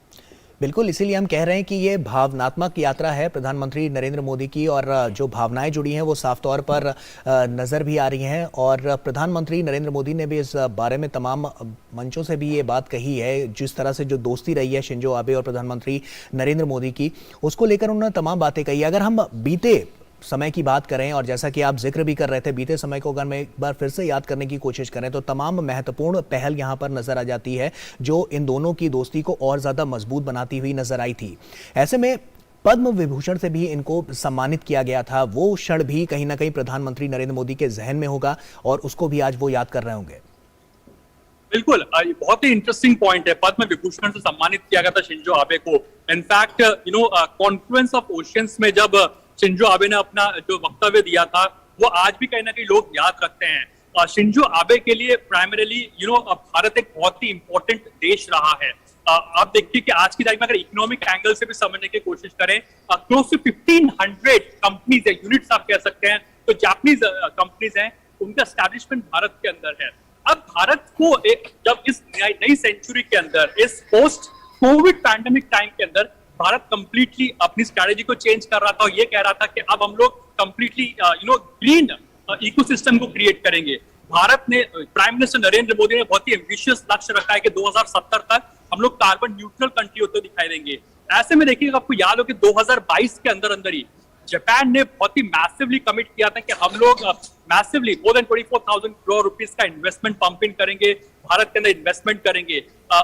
बिल्कुल, इसीलिए हम कह रहे हैं कि ये भावनात्मक यात्रा है प्रधानमंत्री नरेंद्र मोदी की, और जो भावनाएं जुड़ी हैं वो साफ तौर पर नज़र भी आ रही हैं। और प्रधानमंत्री नरेंद्र मोदी ने भी इस बारे में तमाम मंचों से भी ये बात कही है, जिस तरह से जो दोस्ती रही है शिंजो आबे और प्रधानमंत्री नरेंद्र मोदी की, उसको लेकर उन्होंने तमाम बातें कही। अगर हम बीते समय की बात करें, और जैसा कि आप जिक्र भी कर रहे थे, बीते समय को अगर मैं एक बार फिर से याद करने की कोशिश करें तो तमाम महत्वपूर्ण पहल यहां पर नजर आ जाती है जो इन दोनों की दोस्ती को और ज्यादा मजबूत बनाती हुई नजर आई थी। ऐसे में पद्म विभूषण से भी इनको सम्मानित किया गया था, वो क्षण भी कहीं ना कहीं प्रधानमंत्री नरेंद्र मोदी के जहन में होगा और उसको भी आज वो याद कर रहे होंगे। बिल्कुल, बहुत ही इंटरेस्टिंग पॉइंट है। पद्म विभूषण से सम्मानित किया गया था शिंजो आबे को। इनफैक्ट कॉन्फ्लुएंस ऑफ ओशियंस में जब शिंजो आबे ने अपना जो वक्तव्य दिया था, वो आज भी कहीं ना कहीं लोग याद रखते हैं। शिंजो आबे के लिए प्राइमरीली भारत एक बहुत ही इंपॉर्टेंट देश रहा है। आप देखिए कि आज की तारीख में अगर इकोनॉमिक एंगल से भी समझने की कोशिश करें, क्लोज टू 1500 कंपनीज है, यूनिट्स आप कह सकते हैं, तो जापानीज कंपनीज हैं, उनका एस्टैब्लिशमेंट भारत के अंदर है। अब भारत को जब इस नई सेंचुरी के अंदर, इस पोस्ट कोविड पैंडेमिक टाइम के अंदर भारत कंप्लीटली अपनी स्ट्रैटेजी को चेंज कर रहा था और ये कह रहा था कि अब हम लोग कंप्लीटली ग्रीन इकोसिस्टम को क्रिएट करेंगे। भारत ने, प्राइम मिनिस्टर नरेंद्र मोदी ने बहुत ही एम्बिशियस लक्ष्य रखा है कि 2070 तक हम लोग कार्बन न्यूट्रल कंट्री होते दिखाई देंगे। ऐसे में देखिए, आपको याद हो कि 2022 के अंदर ही जापान ने बहुत ही मैसिवली कमिट किया था कि हम लोग massively more than 24,000 crore rupees का इन्वेस्टमेंट पंप इन करेंगे, भारत के अंदर इन्वेस्टमेंट करेंगे।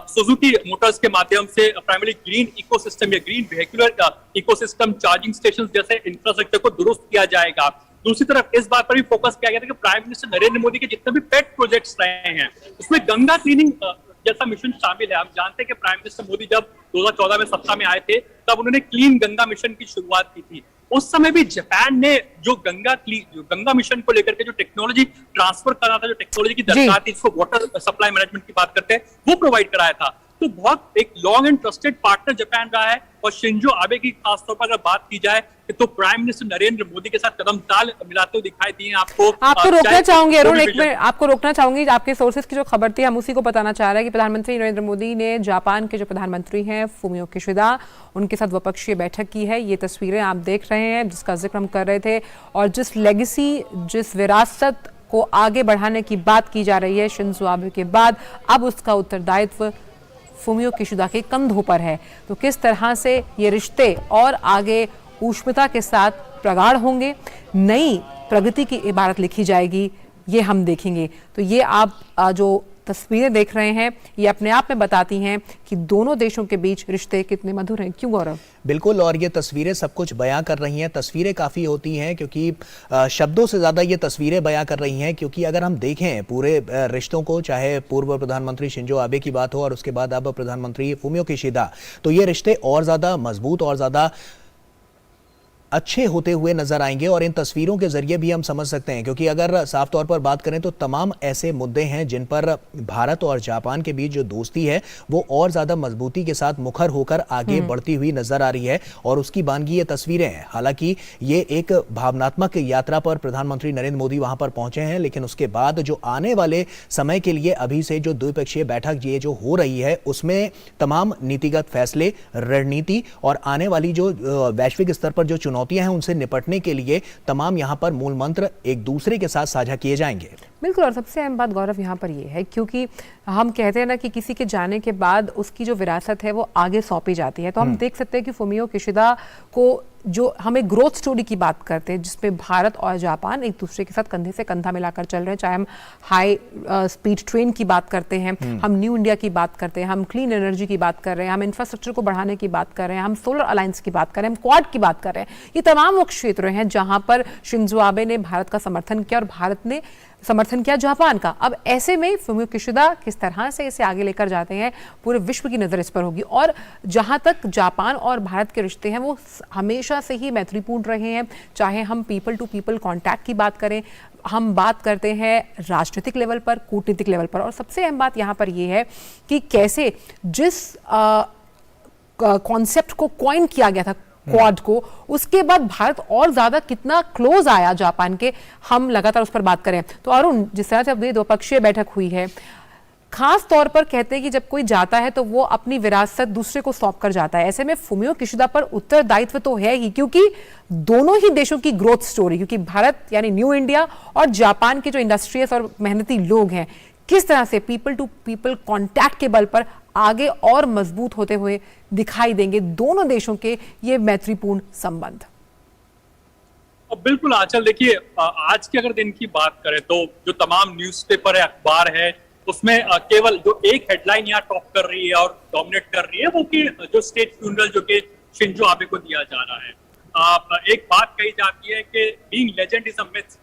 सुजुकी मोटर्स के माध्यम से प्राइमरी ग्रीन इकोसिस्टम या green vehicular ecosystem, charging station जैसे इंफ्रास्ट्रक्चर को दुरुस्त किया जाएगा। दूसरी तरफ इस बात पर भी फोकस किया गया था कि प्राइम मिनिस्टर नरेंद्र मोदी के जितने भी पेट प्रोजेक्ट्स रहे हैं उसमें गंगा क्लीनिंग जैसा मिशन शामिल है। हम जानते हैं कि प्राइम मिनिस्टर मोदी जब 2014 में सत्ता में आए थे तब उन्होंने क्लीन गंगा मिशन की शुरुआत की थी। उस समय भी जापान ने जो गंगा मिशन को लेकर के जो टेक्नोलॉजी ट्रांसफर करा था, जो टेक्नोलॉजी की दरकार थी, जिसको वाटर सप्लाई मैनेजमेंट की बात करते हैं, वो प्रोवाइड कराया था। तो बहुत एक long and trusted partner Japan रहा है। और शिंजो आबे की खासतौर पर अगर बात की जाए तो प्राइम मिनिस्टर नरेंद्र मोदी के साथ कदम ताल मिलाते हुए दिखाई दिए आपको रोकना चाहूंगी अरुण, एक मिनट आपको रोकना चाहूंगी। आपके सोर्सेज की जो खबर थी हम उसी को बताना चाह रहे हैं कि प्रधानमंत्री नरेंद्र मोदी ने जापान के जो प्रधानमंत्री हैं फुमियो किशिदा, उनके साथ द्विपक्षीय बैठक की है। ये तस्वीरें आप देख रहे हैं जिसका जिक्र हम कर रहे थे, और जिस लेगेसी, जिस विरासत को आगे बढ़ाने की बात की जा रही है शिंजो आबे के बाद, अब उसका उत्तरदायित्व फुमियो किशिदा के कंधों पर है। तो किस तरह से ये रिश्ते और आगे ऊष्मता के साथ प्रगाढ़ होंगे, नई प्रगति की इबारत लिखी जाएगी, ये हम देखेंगे। तो ये आप जो तस्वीरें देख रहे हैं ये अपने आप में बताती हैं कि दोनों देशों के बीच रिश्ते कितने मधुर हैं। क्यों गौरव? बिल्कुल, और ये तस्वीरें सब कुछ बयां कर रही हैं। तस्वीरें काफ़ी होती हैं क्योंकि शब्दों से ज़्यादा ये तस्वीरें बयां कर रही हैं, क्योंकि अगर हम देखें पूरे रिश्तों को, चाहे पूर्व प्रधानमंत्री शिंजो आबे की बात हो और उसके बाद अब प्रधानमंत्री फुमियो किशिदा, तो ये रिश्ते और ज़्यादा मजबूत और ज़्यादा अच्छे होते हुए नजर आएंगे। और इन तस्वीरों के जरिए भी हम समझ सकते हैं, क्योंकि अगर साफ तौर पर बात करें तो तमाम ऐसे मुद्दे हैं जिन पर भारत और जापान के बीच जो दोस्ती है वो और ज्यादा मजबूती के साथ मुखर होकर आगे बढ़ती हुई नजर आ रही है, और उसकी बानगी ये तस्वीरें हैं। हालांकि ये एक भावनात्मक यात्रा पर प्रधानमंत्री नरेंद्र मोदी वहां पर पहुंचे हैं, लेकिन उसके बाद जो आने वाले समय के लिए अभी से जो द्विपक्षीय बैठक ये जो हो रही है उसमें तमाम नीतिगत फैसले, रणनीति और आने वाली जो वैश्विक स्तर पर जो चुनौती चुनौतियां हैं उनसे निपटने के लिए तमाम यहाँ पर मूल मंत्र एक दूसरे के साथ साझा किए जाएंगे। बिल्कुल, और सबसे अहम बात गौरव यहाँ पर ये है, क्योंकि हम कहते हैं ना कि किसी के जाने के बाद उसकी जो विरासत है वो आगे सौंपी जाती है। तो हम देख सकते हैं कि फुमियो किशिदा को, जो हमें ग्रोथ स्टोरी की बात करते हैं जिसमें भारत और जापान एक दूसरे के साथ कंधे से कंधा मिलाकर चल रहे हैं, चाहे हम हाई स्पीड ट्रेन की बात करते हैं, हम न्यू इंडिया की बात करते हैं, हम क्लीन एनर्जी की बात कर रहे हैं, हम इंफ्रास्ट्रक्चर को बढ़ाने की बात कर रहे हैं, हम सोलर अलायंस की बात कर रहे हैं, हम क्वाड की बात कर रहे हैं। ये तमाम वो क्षेत्र हैं जहां पर शिंजो आबे ने भारत का समर्थन किया और भारत ने समर्थन किया जापान का। अब ऐसे में फुमियो किशिदा किस तरह से इसे आगे लेकर जाते हैं, पूरे विश्व की नजर इस पर होगी। और जहां तक जापान और भारत के रिश्ते हैं वो हमेशा से ही मैत्रीपूर्ण रहे हैं, चाहे हम पीपल टू पीपल कांटेक्ट की बात करें, हम बात करते हैं राजनीतिक लेवल पर, कूटनीतिक लेवल पर। और सबसे अहम बात यहाँ पर यह है कि कैसे जिस कॉन्सेप्ट को कॉइन किया गया था क्वाड को, उसके बाद भारत और ज्यादा कितना क्लोज आया जापान के, हम लगातार उस पर बात करें। तो अरुण, जिस तरह से अब द्विपक्षीय बैठक हुई है, खास तौर पर कहते हैं कि जब कोई जाता है तो वो अपनी विरासत दूसरे को सौंप कर जाता है। ऐसे में फुमियो किशिदा पर उत्तरदायित्व तो है ही, क्योंकि दोनों ही देशों की ग्रोथ स्टोरी, क्योंकि भारत यानी न्यू इंडिया और जापान के जो इंडस्ट्रियस और मेहनती लोग हैं, किस तरह से पीपल टू पीपल कांटेक्ट के बल पर आगे और मजबूत होते हुए दिखाई देंगे दोनों देशों के ये मैत्रीपूर्ण संबंध। बिल्कुल आंचल, देखिए आज के अगर दिन की बात करें तो जो तमाम न्यूज़पेपर है, अखबार है, उसमें केवल जो एक हेडलाइन यहाँ टॉप कर रही है और डोमिनेट कर रही है वो कि जो स्टेट फ्यूनरल जो कि शिंजो आबे को दिया जा रहा है। एक बात कही जाती है कि being legend is a myth,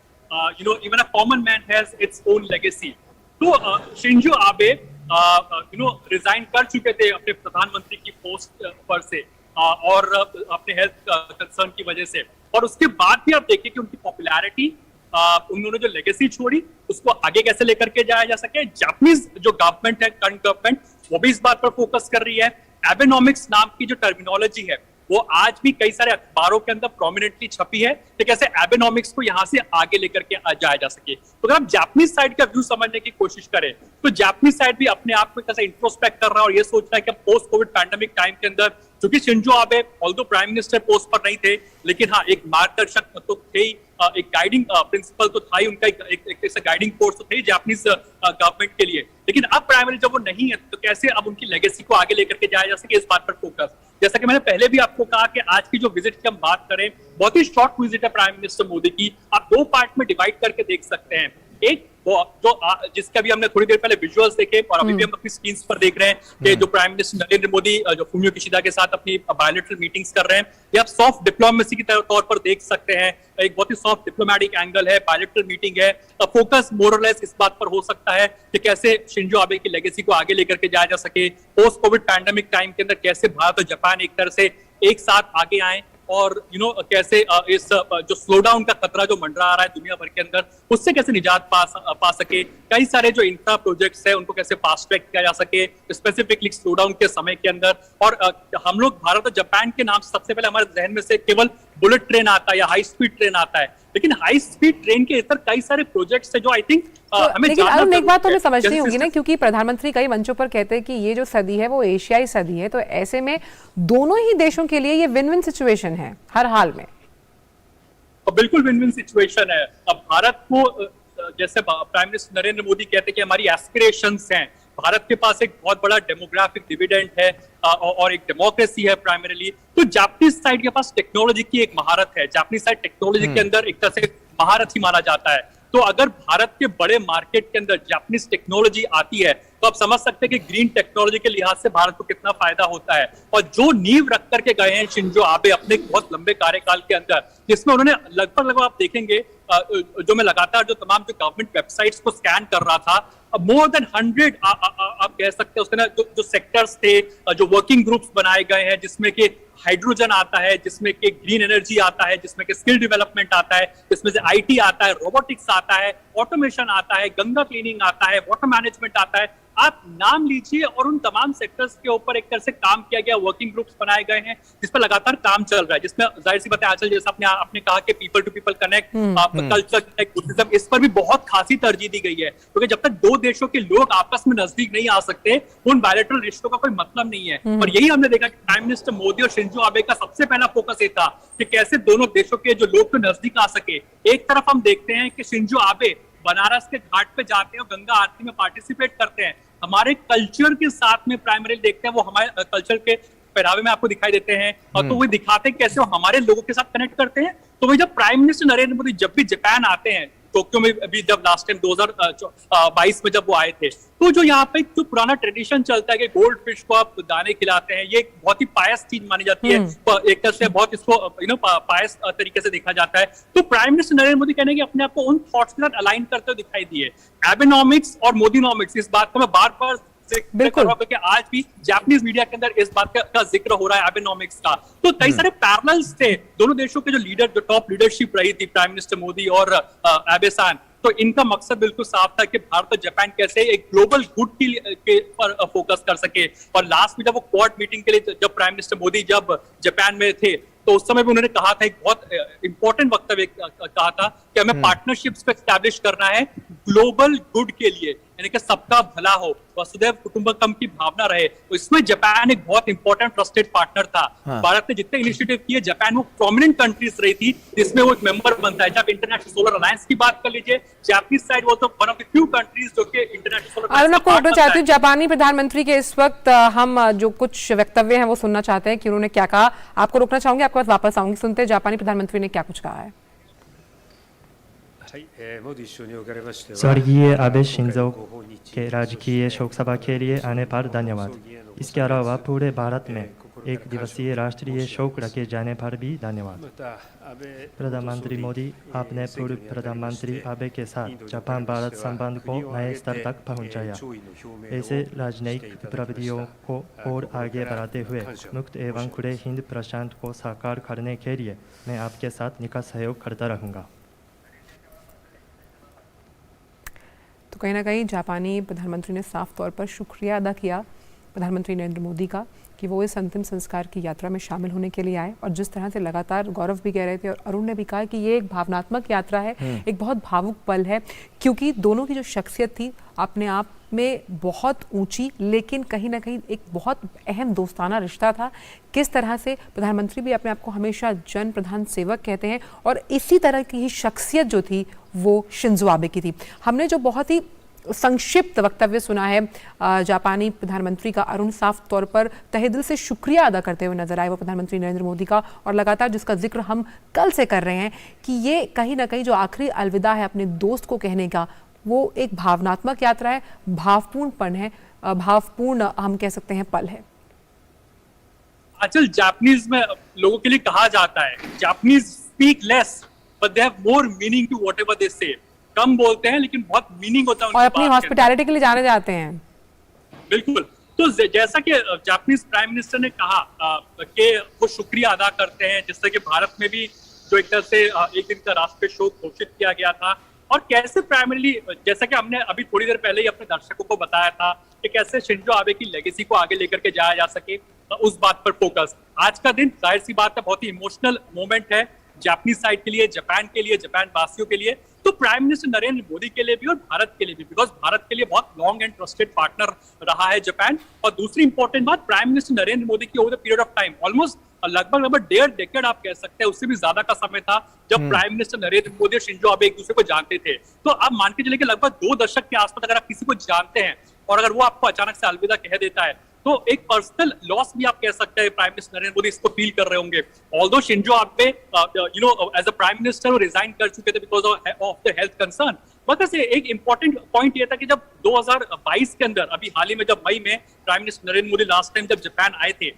even a common man has its own legacy. तो शिंजो आबे रिजाइन कर चुके थे अपने प्रधानमंत्री की पोस्ट पर से और अपने हेल्थ कंसर्न की वजह से, और उसके बाद भी आप देखिए कि उनकी पॉपुलैरिटी, उन्होंने जो लेगेसी छोड़ी उसको आगे कैसे लेकर के जाया जा सके। जापानीज जो गवर्नमेंट है, करंट गवर्नमेंट, वो भी इस बात पर फोकस कर रही है। एबेनॉमिक्स नाम की जो टर्मिनोलॉजी है वो आज भी कई सारे अखबारों के अंदर प्रोमिनेंटली छपी है कि कैसे एबेनॉमिक्स को यहां से आगे लेकर के जाया जा सके। तो अगर आप जापानीज साइड का व्यू समझने की कोशिश करें तो जापानीज साइड भी अपने आप को कैसे इंट्रोस्पेक्ट कर रहा है और ये सोच रहा है कि पोस्ट कोविड पैंडेमिक टाइम के अंदर, क्योंकि Shinzo Abe although prime minister post पर नहीं थे, लेकिन हाँ एक मार्गदर्शक तो थे ही, एक गाइडिंग प्रिंसिपल तो था ही उनका, एक ऐसा गाइडिंग फोर्स तो थे जापानीज गवर्नमेंट के लिए। लेकिन अब प्राइमरी जब वो नहीं है तो कैसे अब उनकी लेगेसी को आगे लेकर के जाया जा सके, इस बात पर फोकस। जैसा कि मैंने पहले भी आपको कहा कि आज की जो विजिट की हम बात करें, बहुत ही शॉर्ट विजिट है प्राइम मिनिस्टर मोदी की। आप दो पार्ट में डिवाइड करके देख सकते हैं। एक जो जिसके अभी हमने थोड़ी देर पहले विजुअल्स देखे और अभी भी हम अपनी स्क्रीन पर देख रहे हैं कि जो प्राइम मिनिस्टर नरेंद्र मोदी जो फुमियो किशिदा के साथ अपनी बायलैटरल मीटिंग्स कर रहे हैं, ये आप सॉफ्ट डिप्लोमेसी के तौर पर देख सकते हैं। एक बहुत ही सॉफ्ट डिप्लोमेटिक एंगल है, बायलैटरल मीटिंग है। फोकस मोर और लेस इस बात पर हो सकता है कि कैसे शिंजो आबे की लेगेसी को आगे लेकर के जाया जा सके, पोस्ट कोविड पैंडेमिक टाइम के अंदर कैसे भारत और जापान एक तरह से एक साथ आगे आए और कैसे इस जो स्लो डाउन का खतरा जो मंडरा आ रहा है दुनिया भर के अंदर, उससे कैसे निजात पा सके। कई सारे जो इंफ्रा प्रोजेक्ट्स है उनको कैसे फास्ट ट्रैक किया जा सके स्पेसिफिकली स्लो डाउन के समय के अंदर। और हम लोग भारत और जापान के नाम सबसे पहले हमारे जहन में से केवल बुलेट ट्रेन आता है या हाई स्पीड ट्रेन आता है, लेकिन हाई स्पीड ट्रेन के इतर कई सारे प्रोजेक्ट्स है जो आई थिंक हमें लेकिन अरुण, एक बात तो हमें समझनी होगी ना, क्योंकि प्रधानमंत्री कई मंचों पर कहते हैं कि ये जो सदी है वो एशियाई सदी है, तो ऐसे में दोनों ही देशों के लिए ये विन विन सिचुएशन है हर हाल में। बिल्कुल विन विन सिचुएशन है। अब भारत को जैसे प्राइम मिनिस्टर नरेंद्र मोदी कहते हैं कि हमारी एस्पिरेशंस हैं, भारत के पास एक बहुत बड़ा डेमोग्राफिक डिविडेंड है और एक डेमोक्रेसी है प्राइमरीली, तो जापानीज साइड के पास टेक्नोलॉजी की एक महारत है। जापानीज साइड टेक्नोलॉजी के अंदर एक तरह से महारत ही माना जाता है। तो अगर भारत के बड़े मार्केट के अंदर जापानीज टेक्नोलॉजी आती है तो आप समझ सकते हैं कि ग्रीन टेक्नोलॉजी के लिहाज से भारत को कितना फायदा होता है। और जो नींव रख करके गए हैं शिंजो आबे अपने बहुत लंबे कार्यकाल के अंदर, जिसमें उन्होंने लगभग आप देखेंगे जो मैं लगातार जो तमाम जो गवर्नमेंट वेबसाइट्स को स्कैन कर रहा था, मोर देन 100 आप कह सकते हैं उसके ना जो सेक्टर्स थे, जो वर्किंग ग्रुप्स बनाए गए हैं, जिसमें कि हाइड्रोजन आता है, जिसमें कि ग्रीन एनर्जी आता है, जिसमें कि स्किल डेवलपमेंट आता है, जिसमें से आईटी आता है, रोबोटिक्स आता है, ऑटोमेशन आता है, गंगा क्लीनिंग आता है, वाटर मैनेजमेंट आता है। आप नाम लीजिए और उन तमाम सेक्टर्स के ऊपर एक तरह से काम किया गया, वर्किंग ग्रुप्स बनाए गए हैं जिस पर लगातार काम चल रहा है, जिसमें जाहिर सी बात है आजकल जैसा आपने कहा कि people to people connect, culture connect, Buddhism, इस पर भी बहुत खासी तरजीह दी गई है, क्योंकि जब तक दो देशों के लोग आपस में नजदीक नहीं आ सकते उन बायलैटरल रिश्तों का कोई मतलब नहीं है। और यही हमने देखा कि प्राइम मिनिस्टर मोदी और शिंजो आबे का सबसे पहला फोकस ये था कि कैसे दोनों देशों के जो लोग तो नजदीक आ सके। एक तरफ हम देखते हैं कि शिंजो आबे बनारस के घाट पे जाते हैं और गंगा आरती में पार्टिसिपेट करते हैं, हमारे कल्चर के साथ में प्राइमरी देखते हैं, वो हमारे कल्चर के पहरावे में आपको दिखाई देते हैं, और तो वो दिखाते हैं कैसे वो हमारे लोगों के साथ कनेक्ट करते हैं। तो वही जब प्राइम मिनिस्टर नरेंद्र मोदी जब भी जापान आते हैं, टोक्यो में अभी जब लास्ट टाइम 2022 में जब वो आए थे, तो जो यहाँ पे जो पुराना ट्रेडिशन चलता है कि गोल्ड फिश को आप दाने खिलाते हैं, ये बहुत ही पायस चीज मानी जाती है, एक तरह से बहुत इसको पायस तरीके से देखा जाता है। तो प्राइम मिनिस्टर नरेंद्र मोदी कहने कि अपने आप को उन थॉट्स के साथ अलाइन करते हुए दिखाई दिए। एबेनॉमिक्स और मोदीनॉमिक्स, इस बात को मैं बार बार बिल्कुल, क्योंकि आज भी जापानीज मीडिया के अंदर इस बात का जिक्र हो रहा है एबेनॉमिक्स का। तो कई सारे पैरेलल्स थे दोनों देशों के जो लीडर, जो टॉप लीडरशिप रही थी प्राइम मिनिस्टर मोदी और एबे-सान, तो इनका मकसद बिल्कुल साफ था कि भारत और जापान कैसे एक ग्लोबल गुड के पर फोकस कर सके। और लास्ट में जब वो क्वाड मीटिंग के लिए जब प्राइम मिनिस्टर मोदी जब जापान में थे, तो उस समय भी उन्होंने कहा था, एक बहुत इंपॉर्टेंट वक्तव्य कहा था कि हमें पार्टनरशिप्स को एस्टैब्लिश करना है ग्लोबल गुड के लिए, यानी कि सबका भला हो, वसुधैव कुटुंबकम की भावना रहे। तो इसमें जापान एक बहुत इंपॉर्टेंट ट्रस्टेड पार्टनर था। भारत ने जितने इनिशिएटिव किए, जापान वो प्रोमिनेंट कंट्रीज रही थी जिसमें वो एक मेंबर बनता है। जब इंटरनेशनल सोलर अलायंस की बात कर लीजिए, जापानीज साइड वो तो one of the few countries जो कि इंटरनेशनल सोलर अलायंस। मैं आपको चाहती हूँ जापानी प्रधानमंत्री के इस वक्त हम जो कुछ वक्तव्य हैं वो सुनना चाहते हैं कि उन्होंने क्या कहा। आपको रोकना चाहूंगी, आपके पास वापस आऊंगी, सुनते हैं जापानी प्रधानमंत्री ने क्या कुछ कहा है। स्वर्गीय आबे शिंजो के राजकीय शोक सभा के लिए आने पर धन्यवाद। इसके अलावा पूरे भारत में एक दिवसीय राष्ट्रीय शोक रखे जाने पर भी धन्यवाद। प्रधानमंत्री मोदी, आपने पूर्व प्रधानमंत्री आबे के साथ जापान भारत संबंध को नए स्तर तक पहुंचाया। ऐसे राजनयिक प्रवृत्तियों को और आगे बढ़ाते हुए मुक्त एवं खुले हिंद प्रशांत को साकार करने के लिए मैं आपके साथ निकट सहयोग करता रहूँगा। तो कहीं ना कहीं जापानी प्रधानमंत्री ने साफ तौर पर शुक्रिया अदा किया प्रधानमंत्री नरेंद्र मोदी का कि वो इस अंतिम संस्कार की यात्रा में शामिल होने के लिए आए। और जिस तरह से लगातार गौरव भी कह रहे थे और अरुण ने भी कहा कि ये एक भावनात्मक यात्रा है, एक बहुत भावुक पल है, क्योंकि दोनों की जो शख्सियत थी अपने आप में बहुत ऊंची, लेकिन कहीं ना कहीं एक बहुत अहम दोस्ताना रिश्ता था। किस तरह से प्रधानमंत्री भी अपने आप को हमेशा जन प्रधान सेवक कहते हैं, और इसी तरह की ही शख्सियत जो थी वो शिंजो आबे की थी। हमने जो बहुत ही संक्षिप्त वक्तव्य सुना है जापानी प्रधानमंत्री का, अरुण साफ तौर पर तहे दिल से शुक्रिया अदा करते हुए नजर आए वो प्रधानमंत्री नरेंद्र मोदी का, और लगातार जिसका जिक्र हम कल से कर रहे हैं कि ये कहीं ना कहीं जो आखिरी अलविदा है अपने दोस्त को कहने का, वो एक भावनात्मक यात्रा है, भावपूर्ण पल है, भावपूर्ण हम कह सकते हैं पल है। आजकल जापानीज में लोगों के लिए कहा जाता है, Japanese speak less but they have more meaning to whatever they say. कम बोलते हैं लेकिन बहुत मीनिंग होता है और अपनी हॉस्पिटैलिटी के लिए जाने जाते हैं। बिल्कुल। तो जैसा कि जापानीज प्राइम मिनिस्टर ने कहा कि वो शुक्रिया अदा करते हैं, जिससे कि भारत में भी जो एक तरह से एक दिन का राष्ट्रीय शोक घोषित किया गया था, और कैसे प्राइमरीली, जैसा कि हमने अभी थोड़ी देर पहले ही अपने दर्शकों को बताया था कि कैसे शिंजो आबे की लेगेसी को आगे लेकर के जाया जा सके, उस बात पर फोकस। आज का दिन जाहिर सी बात है बहुत ही इमोशनल मोमेंट है जापानीज साइड के लिए, जापान के लिए, जापान वासियों के लिए, तो प्राइम मिनिस्टर नरेंद्र मोदी के लिए भी और भारत के लिए भी, बिकॉज भारत के लिए बहुत लॉन्ग एंड ट्रस्टेड पार्टनर रहा है जापान। और दूसरी इंपॉर्टेंट बात, प्राइम मिनिस्टर नरेंद्र मोदी की over the period of time almost लगभग 1.5 डेकेड आप कह सकते हैं, उससे भी ज्यादा का समय था जब प्राइम मिनिस्टर नरेंद्र मोदी और शिंजो आबे एक दूसरे को जानते थे। तो आप मान के चले कि लगभग 2 दशक के आसपास अगर आप किसी को जानते हैं और अगर वो आपको अचानक से अलविदा कह देता है, तो एक पर्सनल लॉस भी आप कह सकते हैं। प्राइम मिनिस्टर नरेंद्र मोदी इसको फील कर रहे होंगे। Although Shinzo Abe as a prime minister वो रिजाइन कर चुके थे because of the health concern. मगर से एक इंपॉर्टेंट पॉइंट ये था कि जब 2022 के अंदर, अभी हाल ही में जब मई में prime minister Narendra Modi last time जब जापान आए थे,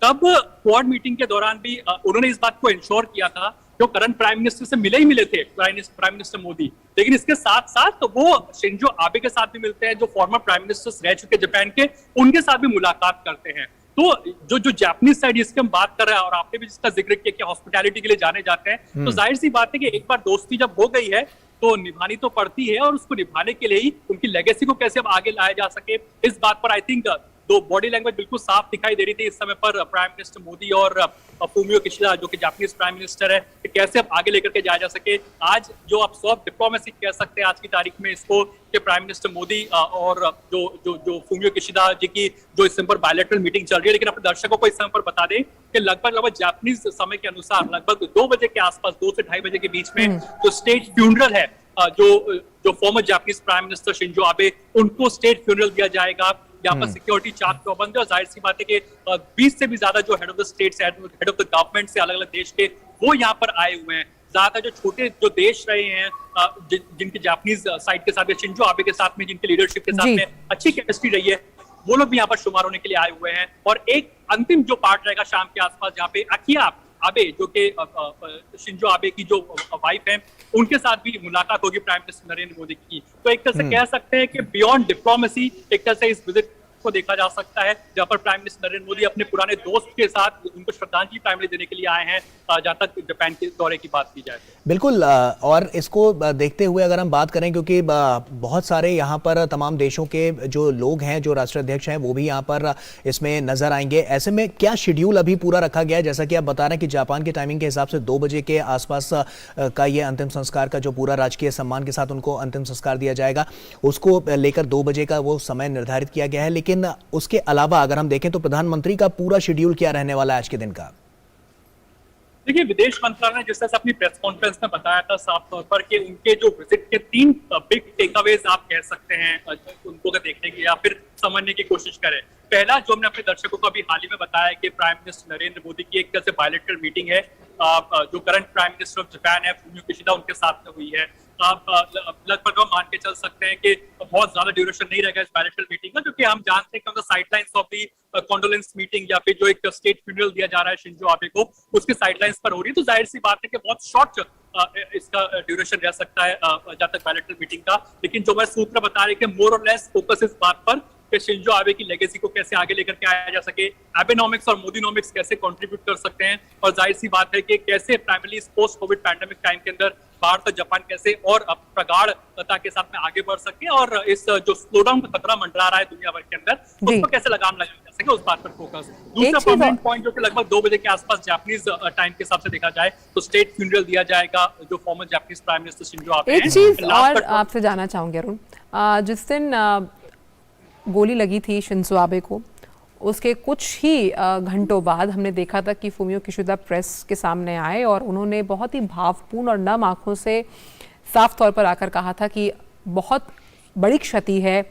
तब क्वाड मीटिंग के दौरान भी उन्होंने इस बात को इंश्योर किया था, जो करंट प्राइम मिनिस्टर से मिले थे प्राइम मिनिस्टर मोदी, लेकिन इसके साथ साथ तो वो शिंजो आबे के साथ भी मिलते हैं, जो फॉर्मर प्राइम मिनिस्टर्स रह चुके जापान के, उनके साथ भी मुलाकात करते हैं। तो जो जापानीज साइड जिसकी हम बात कर रहे हैं, और आपने भी जिसका जिक्र किया कि हॉस्पिटैलिटी के लिए जाने जाते हैं, तो जाहिर सी बात है कि एक बार दोस्ती जब हो गई है तो निभानी तो पड़ती है, और उसको निभाने के लिए ही उनकी लेगेसी को कैसे अब आगे लाया जा सके, इस बात पर आई थिंक दो बॉडी लैंग्वेज बिल्कुल साफ दिखाई दे रही थी इस समय पर प्राइम मिनिस्टर मोदी और फूमियो किशिदा जो कि जापानीज प्राइम मिनिस्टर है, कि कैसे अब आगे लेकर के जाया जा सके। आज जो आप सॉफ्ट डिप्लोमेसी कह सकते हैं आज की तारीख में इसको, कि प्राइम मिनिस्टर मोदी और जो जो जो फूमियो किशिदा जी की जो इस समय पर बायलैटरल मीटिंग चल रही है, लेकिन अपने दर्शकों को इस समय पर बता दें कि लगभग जापानीज समय के अनुसार लगभग 2 बजे के आसपास, 2 से 2:30 बजे के बीच में जो स्टेट फ्यूनरल है, जो farmer Japanese prime minister Shinzo Abe, उनको स्टेट फ्यूनरल दिया जाएगा। यहाँ पर सिक्योरिटी चाक चौबंद है, और जाहिर सी बात है कि 20 से भी ज्यादा जो head of the state, head of the government से अलग अलग देश के, वो यहाँ पर आए हुए हैं। ज्यादातर जो छोटे जो देश रहे हैं जिनकी जापानीज साइड के साथ, शिंजो आबे के साथ में, जिनकी लीडरशिप के साथ में अच्छी केमिस्ट्री रही है, वो लोग भी यहाँ पर शुमार होने के लिए आए हुए हैं। और एक अंतिम जो पार्ट रहेगा शाम के आसपास, जहाँ पे अकिया आबे जो कि शिंजो आबे की जो वाइफ है, उनके साथ भी मुलाकात होगी प्राइम मिनिस्टर नरेंद्र मोदी की। तो एक तरह से कह सकते हैं कि बियॉन्ड डिप्लोमेसी एक तरह से इस विजिट को देखा जा सकता है, जहां पर प्राइम मिनिस्टर नरेंद्र मोदी अपने पुराने दोस्त के साथ उनको श्रद्धांजलि प्राइमरी देने के लिए आए हैं, जहां तक जापान के दौरे की बात की जाए। बिल्कुल, और इसको देखते हुए अगर हम बात करें, क्योंकि बहुत सारे यहाँ पर तमाम देशों के जो लोग हैं, जो राष्ट्राध्यक्ष हैं, वो भी यहाँ पर इसमें नजर आएंगे। ऐसे में क्या शेड्यूल अभी पूरा रखा गया है? जैसा कि आप बता रहे हैं कि जापान के टाइमिंग के हिसाब से 2 बजे के आसपास का ये अंतिम संस्कार का जो पूरा राजकीय सम्मान के साथ उनको अंतिम संस्कार दिया जाएगा, उसको लेकर 2 बजे का वो समय निर्धारित किया गया है। लेकिन उसके अलावा अगर हम देखें तो प्रधानमंत्री का पूरा शेड्यूल क्या रहने वाला है आज के दिन का? देखिए, विदेश मंत्रालय ने जिस तरह से अपनी प्रेस कॉन्फ्रेंस में बताया था साफ तौर पर कि उनके जो विजिट के 3 बिग टेकअवेज आप कह सकते हैं, उनको अगर देखने की या फिर समझने की कोशिश करें। पहला, जो हमने अपने दर्शकों को अभी हाल ही में बताया कि प्राइम मिनिस्टर नरेंद्र मोदी की एक तरह से बायलैटरल मीटिंग है, जो current prime minister of Japan है फूमियो किशिदा, उनके साथ में हुई है। आप लगभग मान के चल सकते हैं कि बहुत ज्यादा ड्यूरेशन नहीं रहेगा इस बायलैटरल मीटिंग का, क्योंकि हम जानते हैं कि sidelines of the condolence meeting या फिर जो एक स्टेट फ्यूनरल दिया जा रहा है शिंजो आबे को, उसके साइडलाइंस पर हो रही है। तो जाहिर सी बात है कि बहुत शॉर्ट इसका ड्यूरेशन रह सकता है जब तक बायलैटरल मीटिंग का। लेकिन जो मैं सूत्र बता रहे कि मोर और लेस फोकस इस बात पर कि शिंजो आबे की लेगेसी को कैसे आगे लेकर के आया जा सके, एबेनॉमिक्स और मोदीनॉमिक्स कैसे कंट्रीब्यूट कर सकते हैं, और जाहिर सी बात है कि कैसे primarily post Covid pandemic time के अंदर भारत और जापान कैसे और प्रगाढ़ता के साथ में आगे बढ़ सके, और इस जो स्लोडाउन का खतरा मंडरा रहा है दुनिया भर के अंदर, उसको कैसे लगाम लगाया जा सके, उस बात पर फोकस। दूसरा परमानेंट पॉइंट जो कि लगभग 2 बजे के आसपास जापानीज टाइम के हिसाब से देखा जाए तो स्टेट फ्यूनरल दिया जाएगा जो farmer Japanese prime minister Shinzo Abe हैं। एक चीज और आपसे जानना चाहूंगी अरुण, जिस दिन गोली लगी थी शिंजो आबे को, उसके कुछ ही घंटों बाद हमने देखा था कि फूमियो किशिदा प्रेस के सामने आए और उन्होंने बहुत ही भावपूर्ण और नम आंखों से साफ तौर पर आकर कहा था कि बहुत बड़ी क्षति है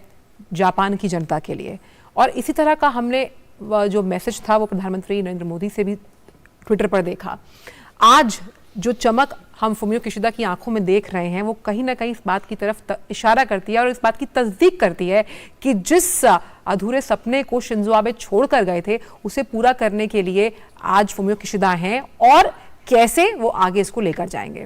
जापान की जनता के लिए। और इसी तरह का हमने जो मैसेज था वो प्रधानमंत्री नरेंद्र मोदी से भी ट्विटर पर देखा। आज जो चमक हम फूमियो किशिदा की आंखों में देख रहे हैं वो कहीं ना कहीं इस बात की तरफ इशारा करती है और इस बात की तस्दीक करती है कि जिस अधूरे सपने को शिंजो आबे छोड़ कर गए थे उसे पूरा करने के लिए आज फूमियो किशिदा हैं, और कैसे वो आगे इसको लेकर जाएंगे।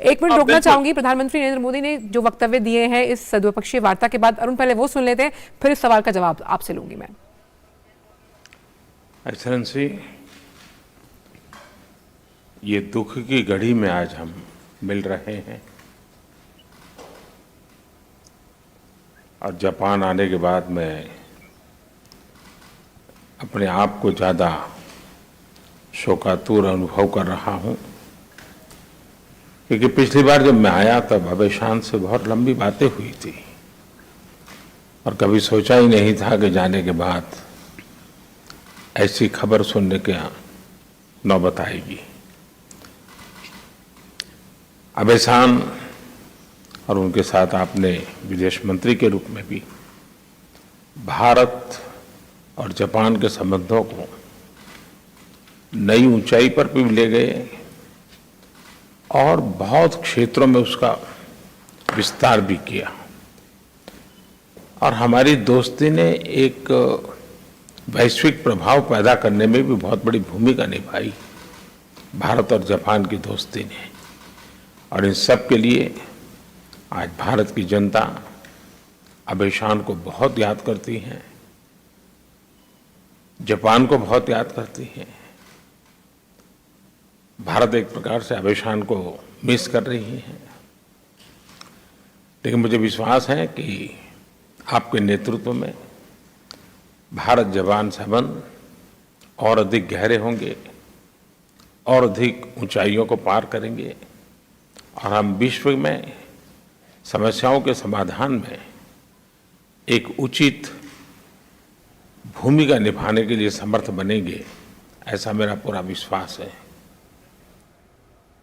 1 मिनट रुकना चाहूंगी। प्रधानमंत्री नरेंद्र मोदी ने जो वक्तव्य दिए हैं इस द्विपक्षीय वार्ता के बाद, अरुण पहले वो सुन लेते हैं, फिर इस सवाल का जवाब आपसे लूंगी मैं। एक्सेलेंसी, ये दुख की घड़ी में आज हम मिल रहे हैं, और जापान आने के बाद मैं अपने आप को ज़्यादा शोकातुर अनुभव कर रहा हूँ, क्योंकि पिछली बार जब मैं आया तब आबे शान से बहुत लंबी बातें हुई थी, और कभी सोचा ही नहीं था कि जाने के बाद ऐसी खबर सुनने के नौबत आएगी। आबे सान और उनके साथ आपने विदेश मंत्री के रूप में भी भारत और जापान के संबंधों को नई ऊंचाई पर भी ले गए और बहुत क्षेत्रों में उसका विस्तार भी किया, और हमारी दोस्ती ने एक वैश्विक प्रभाव पैदा करने में भी बहुत बड़ी भूमिका निभाई, भारत और जापान की दोस्ती ने। और इन सब के लिए आज भारत की जनता आबे शान को बहुत याद करती है, जापान को बहुत याद करती है। भारत एक प्रकार से आबे शान को मिस कर रही है, लेकिन मुझे विश्वास है कि आपके नेतृत्व में भारत जापान संबंध और अधिक गहरे होंगे और अधिक ऊंचाइयों को पार करेंगे और हम विश्व में समस्याओं के समाधान में एक उचित भूमिका निभाने के लिए समर्थ बनेंगे, ऐसा मेरा पूरा विश्वास है।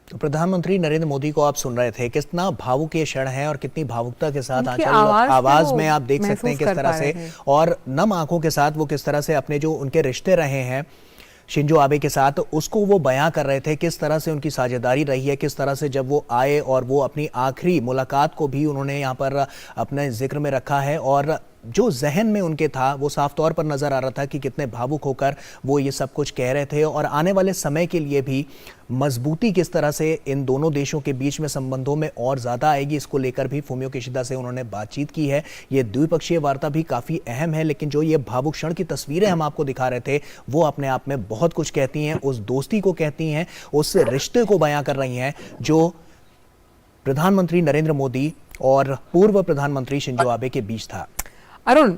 तो प्रधानमंत्री नरेंद्र मोदी को आप सुन रहे थे, कितना भावुक ये क्षण है और कितनी भावुकता के साथ उनकी आंचल आवाज में आप देख सकते महसूस हैं किस कर तरह पा से, रहे थे। और नम आंखों के साथ वो किस तरह से अपने जो उनके रिश्ते रहे हैं शिंजो आबे के साथ, उसको वो बयां कर रहे थे, किस तरह से उनकी साझेदारी रही है, किस तरह से जब वो आए और वो अपनी आखिरी मुलाकात को भी उन्होंने यहाँ पर अपने जिक्र में रखा है, और जो जहन में उनके था वो साफ तौर पर नजर आ रहा था कि कितने भावुक होकर वो ये सब कुछ कह रहे थे, और आने वाले समय के लिए भी मजबूती किस तरह से इन दोनों देशों के बीच में संबंधों में और ज्यादा आएगी, इसको लेकर भी फुमियो किशिदा से उन्होंने बातचीत की है। ये द्विपक्षीय वार्ता भी काफी अहम है, लेकिन जो ये भावुक क्षण की तस्वीरें हम आपको दिखा रहे थे वो अपने आप में बहुत कुछ कहती हैं, उस दोस्ती को कहती हैं, उस रिश्ते को बयां कर रही हैं जो प्रधानमंत्री नरेंद्र मोदी और पूर्व प्रधानमंत्री शिंजो आबे के बीच था। अरुण,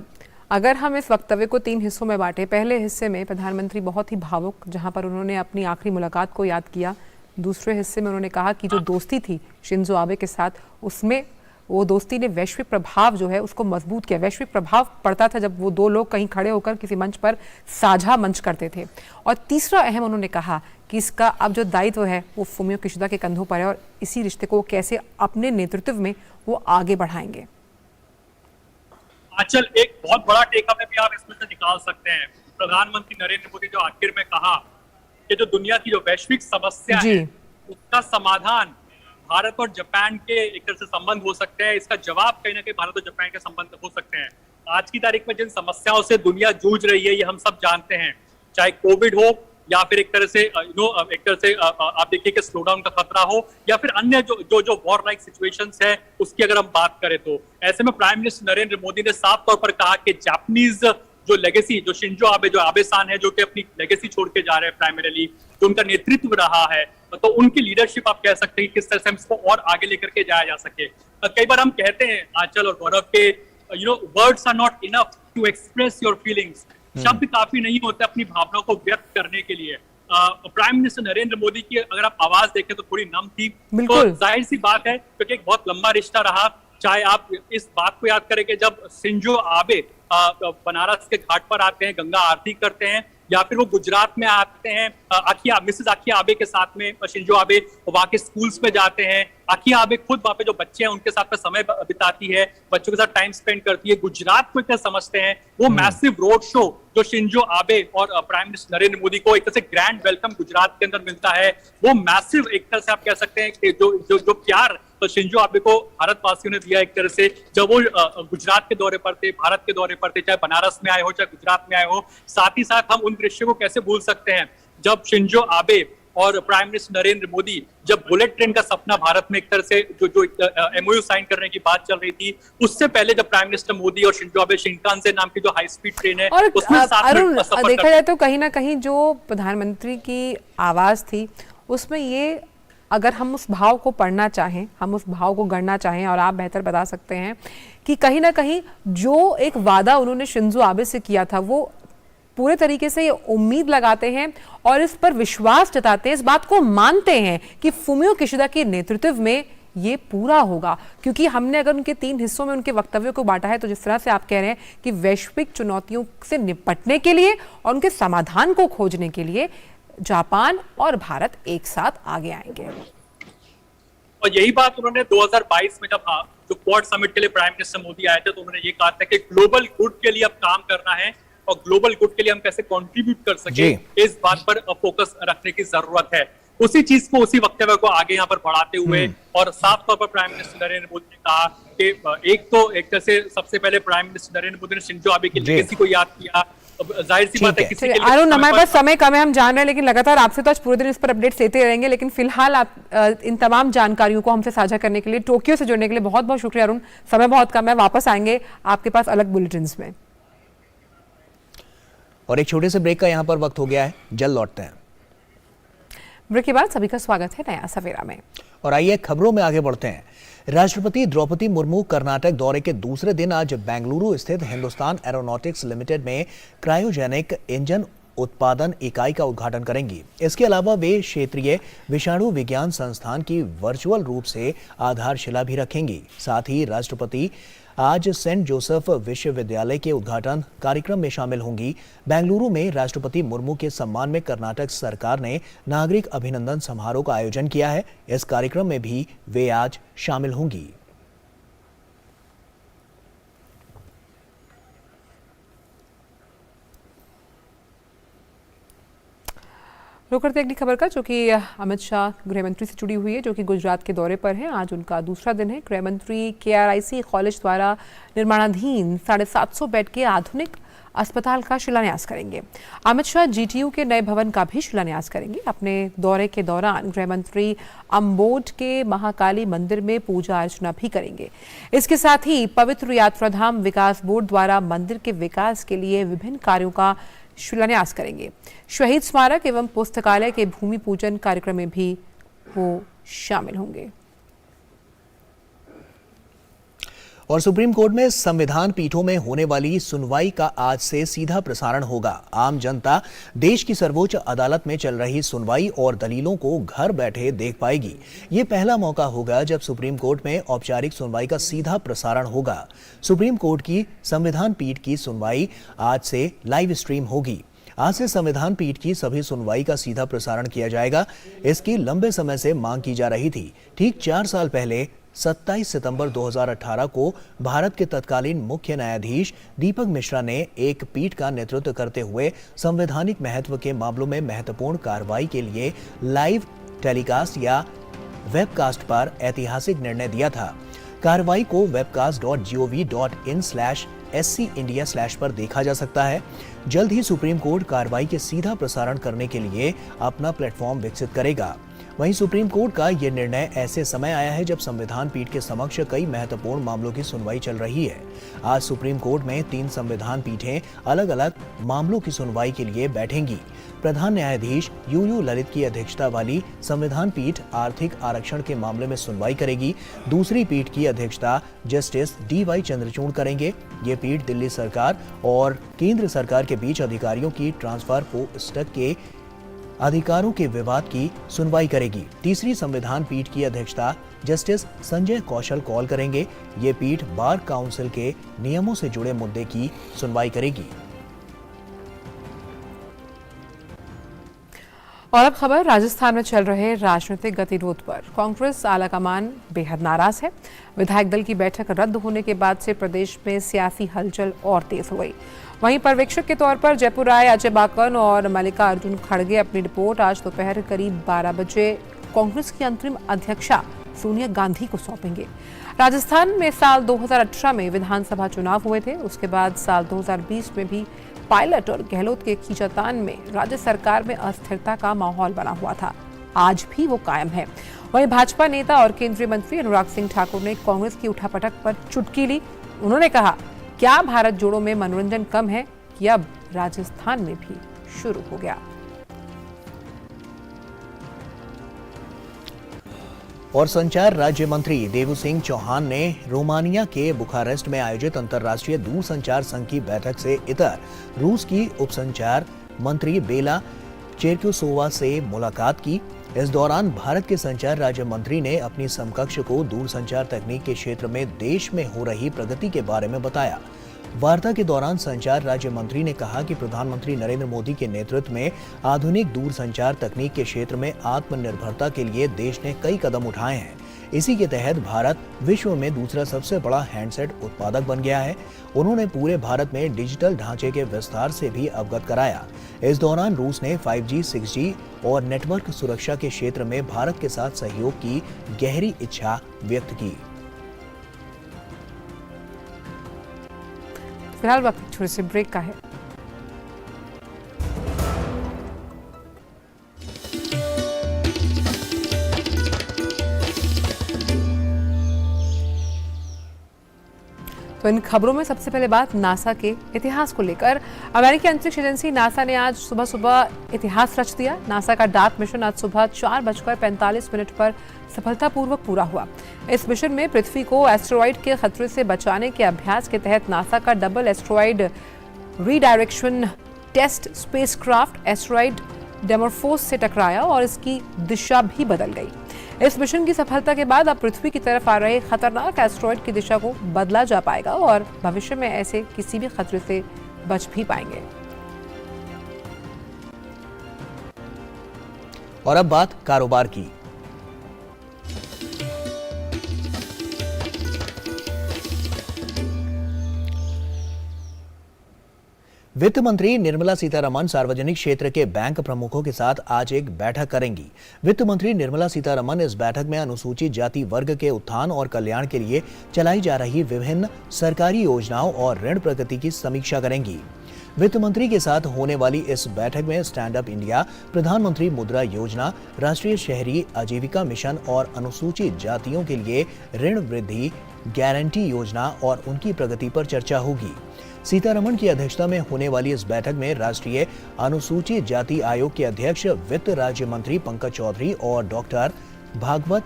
अगर हम इस वक्तव्य को 3 हिस्सों में बांटे, पहले हिस्से में प्रधानमंत्री बहुत ही भावुक, जहां पर उन्होंने अपनी आखिरी मुलाकात को याद किया, दूसरे हिस्से में उन्होंने कहा कि जो दोस्ती थी शिंजो आबे के साथ, उसमें वो दोस्ती ने वैश्विक प्रभाव जो है उसको मजबूत किया। वैश्विक प्रभाव पड़ता था जब वो दो लोग कहीं खड़े होकर किसी मंच पर साझा मंच करते थे। और तीसरा अहम उन्होंने कहा कि इसका अब जो दायित्व है वो फुमियो किशिदा के कंधों पर है, और इसी रिश्ते को कैसे अपने नेतृत्व में वो आगे बढ़ाएंगे। आंचल, एक बहुत बड़ा टेक अवे भी आप इसमें से निकाल सकते हैं। प्रधानमंत्री नरेंद्र मोदी जो आखिर में कहा कि जो दुनिया की जो वैश्विक समस्या है उसका समाधान भारत और जापान के एक तरह से संबंध हो सकते हैं, इसका जवाब कहीं ना कहीं भारत और जापान के संबंध हो सकते हैं। आज की तारीख में जिन समस्याओं से दुनिया जूझ रही है ये हम सब जानते हैं, चाहे कोविड हो या फिर एक तरह से आप देखिए कि स्लोडाउन का खतरा हो या फिर अन्य जो वॉर लाइक सिचुएशंस है उसकी अगर हम बात करें, तो ऐसे में प्राइम मिनिस्टर नरेंद्र मोदी ने साफ तौर पर कहा कि जापानीज जो लेगेसी, जो शिंजो आबे, जो आबे सान है, जो कि अपनी लेगेसी छोड़ के जा रहे हैं, प्राइमरीली जो उनका नेतृत्व रहा है, तो उनकी लीडरशिप आप कह सकते हैं कि किस तरह से हम इसको और आगे लेकर के जाया जा सके। कई बार हम कहते हैं आंचल और गौरव के words are not enough to express your feelings, शब्द काफी नहीं होते अपनी भावनाओं को व्यक्त करने के लिए। प्राइम मिनिस्टर नरेंद्र मोदी की अगर आप आवाज देखें तो थोड़ी नम थी, तो जाहिर सी बात है क्योंकि एक बहुत लंबा रिश्ता रहा। चाहे आप इस बात को याद करें कि जब शिंजो आबे बनारस के घाट पर आते हैं, गंगा आरती करते हैं, या फिर वो गुजरात में आते हैं, मिसेस आकिया आबे के साथ में शिंजो आबे वहाँ के स्कूल्स में जाते हैं, आकिया आबे खुद वहाँ पे जो बच्चे हैं उनके साथ में समय बिताती है, बच्चों के साथ टाइम स्पेंड करती है। गुजरात को क्या समझते हैं, वो मैसिव रोड शो जो शिंजो आबे और प्राइम मिनिस्टर नरेंद्र मोदी को एक तरह से ग्रैंड वेलकम गुजरात के अंदर मिलता है, वो मैसिव एक तरह से आप कह सकते हैं कि जो प्यार तो शिंजो आबे को भारतवासियों ने दिया एक तरह से, जब वो गुजरात के दौरे पर थे, भारत के दौरे पर थे, चाहे बनारस में आए हो चाहे गुजरात में आए हो। साथ ही साथ हम उन दृश्यों को कैसे भूल सकते हैं जब शिंजो आबे और प्राइम मिनिस्टर नरेंद्र मोदी, जब बुलेट ट्रेन का सपना भारत में एक तरह से जो एमओयू साइन करने की बात चल रही थी, उससे पहले जब प्राइम मिनिस्टर मोदी और शिंजो आबे शिंकानसेन नाम की जो हाई स्पीड ट्रेन है और उसमें साथ में सफर देखा जाए तो कहीं ना कहीं जो प्रधानमंत्री की आवाज थी उसमें ये, अगर हम उस भाव को पढ़ना चाहें, हम उस भाव को गढ़ना चाहें, और आप बेहतर बता सकते हैं कि कहीं ना कहीं जो एक वादा उन्होंने शिंजो आबे से किया था वो पूरे तरीके से ये उम्मीद लगाते हैं और इस पर विश्वास जताते हैं, इस बात को मानते हैं कि फुमियो किशिदा के नेतृत्व में ये पूरा होगा। क्योंकि हमने अगर उनके 3 हिस्सों में उनके वक्तव्यों को बांटा है तो जिस तरह से आप कह रहे हैं कि वैश्विक चुनौतियों से निपटने के लिए और उनके समाधान को खोजने के लिए जापान और भारत एक साथ आगे आएंगे। और यही बात उन्होंने 2022 में जब जो क्वाड समिट के लिए प्राइम मिनिस्टर मोदी आए थे तो उन्होंने ये कहा था कि ग्लोबल गुड के लिए अब काम करना है और ग्लोबल गुड के लिए हम कैसे कंट्रीब्यूट कर सके, इस बात पर फोकस रखने की जरूरत है। उसी चीज को, उसी वक्तव्य को आगे यहाँ पर बढ़ाते हुए और साफ तौर पर प्राइम मिनिस्टर नरेंद्र मोदी ने कहा कि एक तो एक तरह से सबसे पहले प्राइम मिनिस्टर नरेंद्र मोदी ने शिंजो आबे की लेगेसी को याद किया। जाहिर सी बात है किसी के लिए अरुण, हमारे पास समय कम है, हम जान रहे हैं, लेकिन लगातार आपसे तो आज पूरे दिन इस पर अपडेट्स देते रहेंगे। लेकिन फिलहाल आप इन तमाम जानकारियों को हमसे साझा करने के लिए, टोक्यो से जुड़ने के लिए बहुत बहुत शुक्रिया अरुण। समय बहुत कम है, वापस आएंगे आपके पास अलग बुलेटिन्स में। और एक छोटे से ब्रेक का यहाँ पर वक्त हो गया है, जल्द लौटते हैं। ब्रेक के बाद सभी का स्वागत है नया सवेरा में। और आइए खबरों में आगे बढ़ते हैं। राष्ट्रपति द्रौपदी मुर्मू कर्नाटक दौरे के दूसरे दिन आज बेंगलुरु स्थित हिंदुस्तान एरोनॉटिक्स लिमिटेड में क्रायोजेनिक इंजन उत्पादन इकाई का उद्घाटन करेंगी। इसके अलावा वे क्षेत्रीय विषाणु विज्ञान संस्थान की वर्चुअल रूप से आधारशिला भी रखेंगी। साथ ही राष्ट्रपति आज सेंट जोसेफ विश्वविद्यालय के उद्घाटन कार्यक्रम में शामिल होंगी। बेंगलुरु में राष्ट्रपति मुर्मू के सम्मान में कर्नाटक सरकार ने नागरिक अभिनंदन समारोह का आयोजन किया है। इस कार्यक्रम में भी वे आज शामिल होंगी। रुक करते अगली खबर का, जो कि अमित शाह गृह मंत्री से जुड़ी हुई है, जो कि गुजरात के दौरे पर हैं। आज उनका दूसरा दिन है। गृह मंत्री KRIC कॉलेज द्वारा निर्माणाधीन 750 बेड के आधुनिक अस्पताल का शिलान्यास करेंगे। अमित शाह GTU के नए भवन का भी शिलान्यास करेंगे। अपने दौरे के दौरान गृह मंत्री अम्बोड के महाकाली मंदिर में पूजा अर्चना भी करेंगे। इसके साथ ही पवित्र यात्राधाम विकास बोर्ड द्वारा मंदिर के विकास के लिए विभिन्न कार्यों का शिलान्यास करेंगे। शहीद स्मारक एवं पुस्तकालय के भूमि पूजन कार्यक्रम में भी वो शामिल होंगे। और सुप्रीम कोर्ट में संविधान पीठों में होने वाली सुनवाई का आज से सीधा प्रसारण होगा। आम जनता देश की सर्वोच्च अदालत में चल रही सुनवाई और दलीलों को घर बैठे देख पाएगी। ये पहला मौका होगा जब सुप्रीम कोर्ट में औपचारिक सुनवाई का सीधा प्रसारण होगा। सुप्रीम कोर्ट की संविधान पीठ की सुनवाई आज से लाइव स्ट्रीम होगी। आज से संविधान पीठ की सभी सुनवाई का सीधा प्रसारण किया जाएगा। इसकी लंबे समय से मांग की जा रही थी। ठीक 4 साल पहले 27 सितंबर 2018 को भारत के तत्कालीन मुख्य न्यायाधीश दीपक मिश्रा ने एक पीठ का नेतृत्व करते हुए संवैधानिक महत्व के मामलों में महत्वपूर्ण कार्रवाई के लिए लाइव टेलीकास्ट या वेबकास्ट पर ऐतिहासिक निर्णय दिया था। कार्रवाई को webcast.gov.in/SC India/ पर देखा जा सकता है। जल्द ही सुप्रीम कोर्ट कार्रवाई के सीधा प्रसारण करने के लिए अपना प्लेटफॉर्म विकसित करेगा। वहीं सुप्रीम कोर्ट का यह निर्णय ऐसे समय आया है जब संविधान पीठ के समक्ष कई महत्वपूर्ण मामलों की सुनवाई चल रही है। आज सुप्रीम कोर्ट में 3 संविधान पीठें अलग अलग मामलों की सुनवाई के लिए बैठेंगी। प्रधान न्यायाधीश UU ललित की अध्यक्षता वाली संविधान पीठ आर्थिक आरक्षण के मामले में सुनवाई करेगी। दूसरी पीठ की अध्यक्षता जस्टिस DY चंद्रचूड़ करेंगे। ये पीठ दिल्ली सरकार और केंद्र सरकार के बीच अधिकारियों की ट्रांसफर पोस्टक के अधिकारों के विवाद की सुनवाई करेगी। तीसरी संविधान पीठ की अध्यक्षता जस्टिस संजय कौशल कौल करेंगे। ये पीठ बार काउंसिल के नियमों से जुड़े मुद्दे की सुनवाई करेगी। और अब खबर राजस्थान में चल रहे राजनीतिक गतिरोध पर। कांग्रेस आलाकमान बेहद नाराज है। विधायक दल की बैठक रद्द होने के बाद से प्रदेश में सियासी हलचल और तेज हो गई। वहीं पर्यवेक्षक के तौर पर जयपुर आए अजय बाकन और मल्लिकार्जुन खड़गे अपनी रिपोर्ट आज दोपहर करीब 12 बजे कांग्रेस की अंतरिम अध्यक्षा सोनिया गांधी को सौंपेंगे। राजस्थान में साल 2018 में विधानसभा चुनाव हुए थे। उसके बाद साल 2020 में भी पायलट और गहलोत के खींचातान में राज्य सरकार में अस्थिरता का माहौल बना हुआ था। आज भी वो कायम है। वहीं भाजपा नेता और केंद्रीय मंत्री अनुराग सिंह ठाकुर ने कांग्रेस की उठापटक पर चुटकी ली। उन्होंने कहा, क्या भारत जोड़ो में मनोरंजन कम है कि अब राजस्थान में भी शुरू हो गया। और संचार राज्य मंत्री देवू सिंह चौहान ने रोमानिया के बुखारेस्ट में आयोजित अंतर्राष्ट्रीय दूरसंचार संघ की बैठक से इतर रूस की उपसंचार मंत्री बेला चेरक्यूसोवा से मुलाकात की। इस दौरान भारत के संचार राज्य मंत्री ने अपनी समकक्ष को दूरसंचार तकनीक के क्षेत्र में देश में हो रही प्रगति के बारे में बताया। वार्ता के दौरान संचार राज्य मंत्री ने कहा कि प्रधानमंत्री नरेंद्र मोदी के नेतृत्व में आधुनिक दूरसंचार तकनीक के क्षेत्र में आत्मनिर्भरता के लिए देश ने कई कदम उठाए हैं। इसी के तहत भारत विश्व में दूसरा सबसे बड़ा हैंडसेट उत्पादक बन गया है। उन्होंने पूरे भारत में डिजिटल ढांचे के विस्तार से भी अवगत कराया। इस दौरान रूस ने 5G, 6G और नेटवर्क सुरक्षा के क्षेत्र में भारत के साथ सहयोग की गहरी इच्छा व्यक्त की। फिलहाल वक्त छोटे से ब्रेक का है। तो इन खबरों में सबसे पहले बात नासा के इतिहास को लेकर। अमेरिकी अंतरिक्ष एजेंसी नासा ने आज सुबह सुबह इतिहास रच दिया। नासा का डार्क मिशन आज सुबह 4:45 पर सफलतापूर्वक पूरा हुआ। इस मिशन में पृथ्वी को एस्टेरॉइड के खतरे से बचाने के अभ्यास के तहत नासा का double asteroid redirection test spacecraft asteroid Dimorphos से टकराया और इसकी दिशा भी बदल गई। इस मिशन की सफलता के बाद अब पृथ्वी की तरफ आ रहे खतरनाक एस्टेरॉइड की दिशा को बदला जा पाएगा और भविष्य में ऐसे किसी भी खतरे से बच भी पाएंगे। और अब बात कारोबार की। वित्त मंत्री निर्मला सीतारमण सार्वजनिक क्षेत्र के बैंक प्रमुखों के साथ आज एक बैठक करेंगी। वित्त मंत्री निर्मला सीतारमण इस बैठक में अनुसूचित जाति वर्ग के उत्थान और कल्याण के लिए चलाई जा रही विभिन्न सरकारी योजनाओं और ऋण प्रगति की समीक्षा करेंगी। वित्त मंत्री के साथ होने वाली इस बैठक में स्टैंड अप इंडिया, प्रधानमंत्री मुद्रा योजना, राष्ट्रीय शहरी आजीविका मिशन और अनुसूचित जातियों के लिए ऋण वृद्धि गारंटी योजना और उनकी प्रगति पर चर्चा होगी। सीतारमण की अध्यक्षता में होने वाली इस बैठक में राष्ट्रीय अनुसूचित जाति आयोग के अध्यक्ष वित्त राज्य मंत्री पंकज चौधरी और डॉक्टर भागवत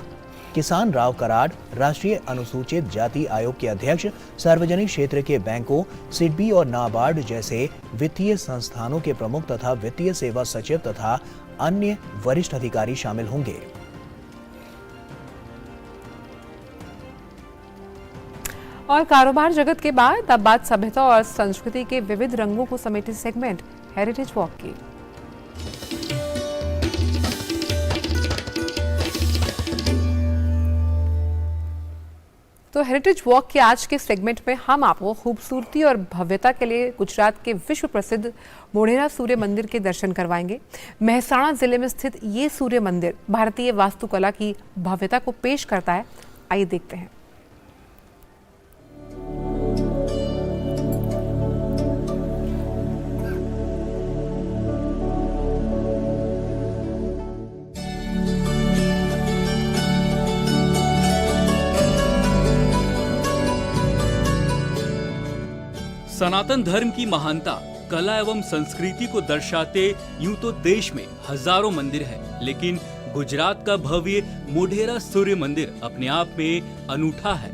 किसान राव कराड, राष्ट्रीय अनुसूचित जाति आयोग के अध्यक्ष, सार्वजनिक क्षेत्र के बैंकों, सिडबी और नाबार्ड जैसे वित्तीय संस्थानों के प्रमुख तथा वित्तीय सेवा सचिव तथा अन्य वरिष्ठ अधिकारी शामिल होंगे। और कारोबार जगत के बाद अब बात सभ्यता और संस्कृति के विविध रंगों को समेटे सेगमेंट हेरिटेज वॉक की। तो हेरिटेज वॉक के आज के सेगमेंट में हम आपको खूबसूरती और भव्यता के लिए गुजरात के विश्व प्रसिद्ध मोढेरा सूर्य मंदिर के दर्शन करवाएंगे। मेहसाणा जिले में स्थित ये सूर्य मंदिर भारतीय वास्तुकला की भव्यता को पेश करता है। आइए देखते हैं। सनातन धर्म की महानता, कला एवं संस्कृति को दर्शाते यूं तो देश में हजारों मंदिर हैं, लेकिन गुजरात का भव्य मोढेरा सूर्य मंदिर अपने आप में अनूठा है।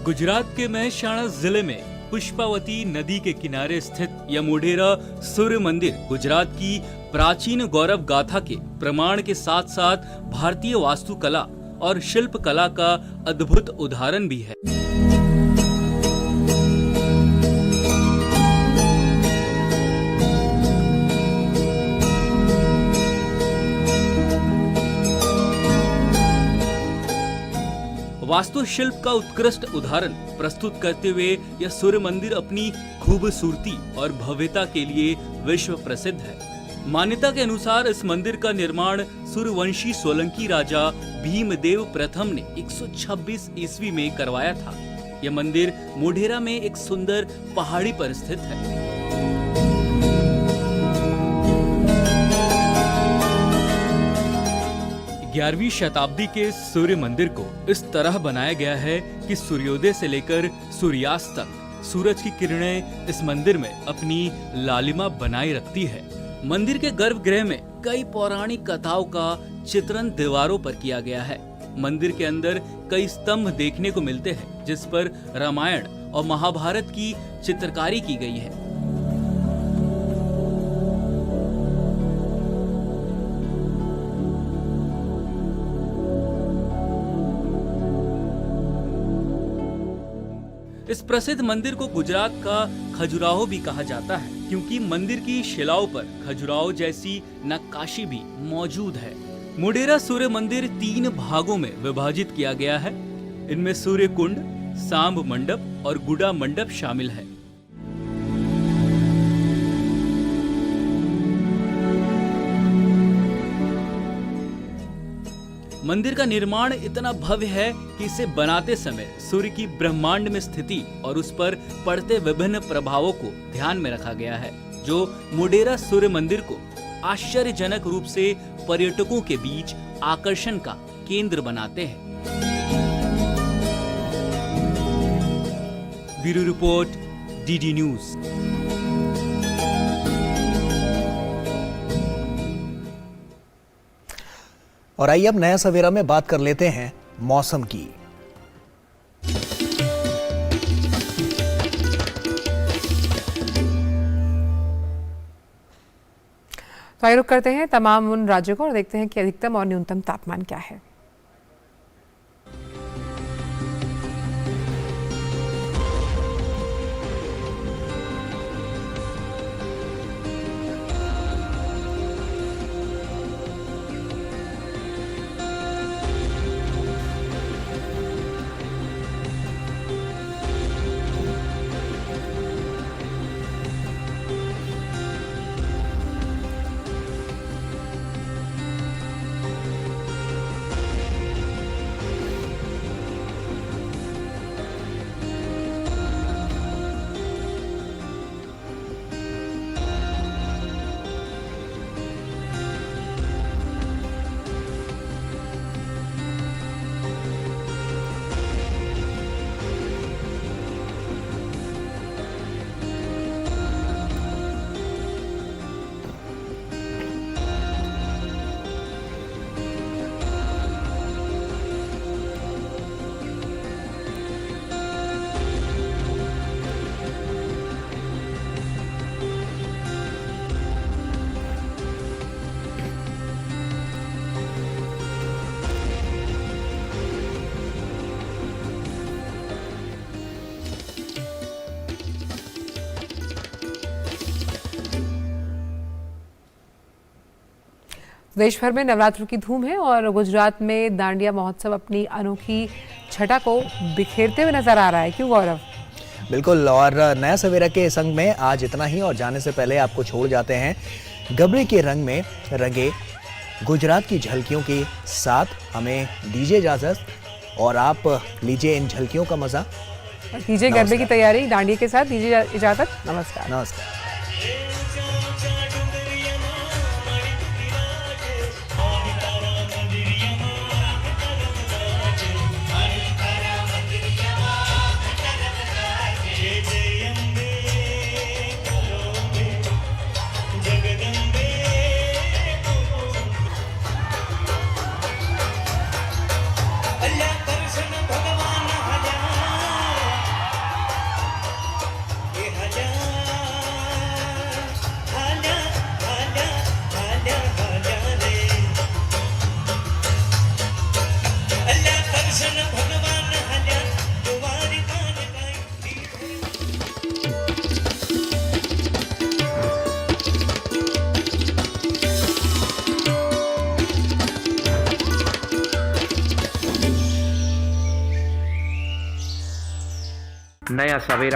गुजरात के मेहसाणा जिले में पुष्पावती नदी के किनारे स्थित यह मोढेरा सूर्य मंदिर गुजरात की प्राचीन गौरव गाथा के प्रमाण के साथ साथ भारतीय वास्तुकला और शिल्प कला का अद्भुत उदाहरण भी है। वास्तुशिल्प का उत्कृष्ट उदाहरण प्रस्तुत करते हुए यह सूर्य मंदिर अपनी खूबसूरती और भव्यता के लिए विश्व प्रसिद्ध है। मान्यता के अनुसार इस मंदिर का निर्माण सूर्यवंशी सोलंकी राजा भीमदेव प्रथम ने 126 ईस्वी में करवाया था। यह मंदिर मोढेरा में एक सुंदर पहाड़ी पर स्थित है। ग्यारहवीं शताब्दी के सूर्य मंदिर को इस तरह बनाया गया है कि सूर्योदय से लेकर सूर्यास्त तक सूरज की किरणें इस मंदिर में अपनी लालिमा बनाए रखती है। मंदिर के गर्भगृह में कई पौराणिक कथाओं का चित्रण दीवारों पर किया गया है। मंदिर के अंदर कई स्तंभ देखने को मिलते हैं जिस पर रामायण और महाभारत की चित्रकारी की गई है। इस प्रसिद्ध मंदिर को गुजरात का खजुराहो भी कहा जाता है, क्योंकि मंदिर की शिलाओं पर खजुराहो जैसी नक्काशी भी मौजूद है। मोढेरा सूर्य मंदिर 3 भागों में विभाजित किया गया है। इनमें सूर्य कुंड, सांब मंडप और गुडा मंडप शामिल है। मंदिर का निर्माण इतना भव्य है कि इसे बनाते समय सूर्य की ब्रह्मांड में स्थिति और उस पर पड़ते विभिन्न प्रभावों को ध्यान में रखा गया है, जो मोढेरा सूर्य मंदिर को आश्चर्यजनक रूप से पर्यटकों के बीच आकर्षण का केंद्र बनाते हैं। Bureau report, DD news. और आइए अब नया सवेरा में बात कर लेते हैं मौसम की। तो आइए रुक करते हैं तमाम उन राज्यों को और देखते हैं कि अधिकतम और न्यूनतम तापमान क्या है। देश भर में नवरात्र की धूम है और गुजरात में दांडिया महोत्सव अपनी अनोखी छटा को बिखेरते हुए नजर आ रहा है। क्यों गौरव? बिल्कुल, और नया सवेरा के संग में आज इतना ही। और जाने से पहले आपको छोड़ जाते हैं गबरे के रंग में रंगे गुजरात की झलकियों के साथ। हमें दीजिए इजाजत और आप लीजिए इन झलकियों का मजा। कीजिए गरबे की तैयारी दांडिया के साथ। दीजिए इजाजत। नमस्कार। नमस्कार। नया सवेरा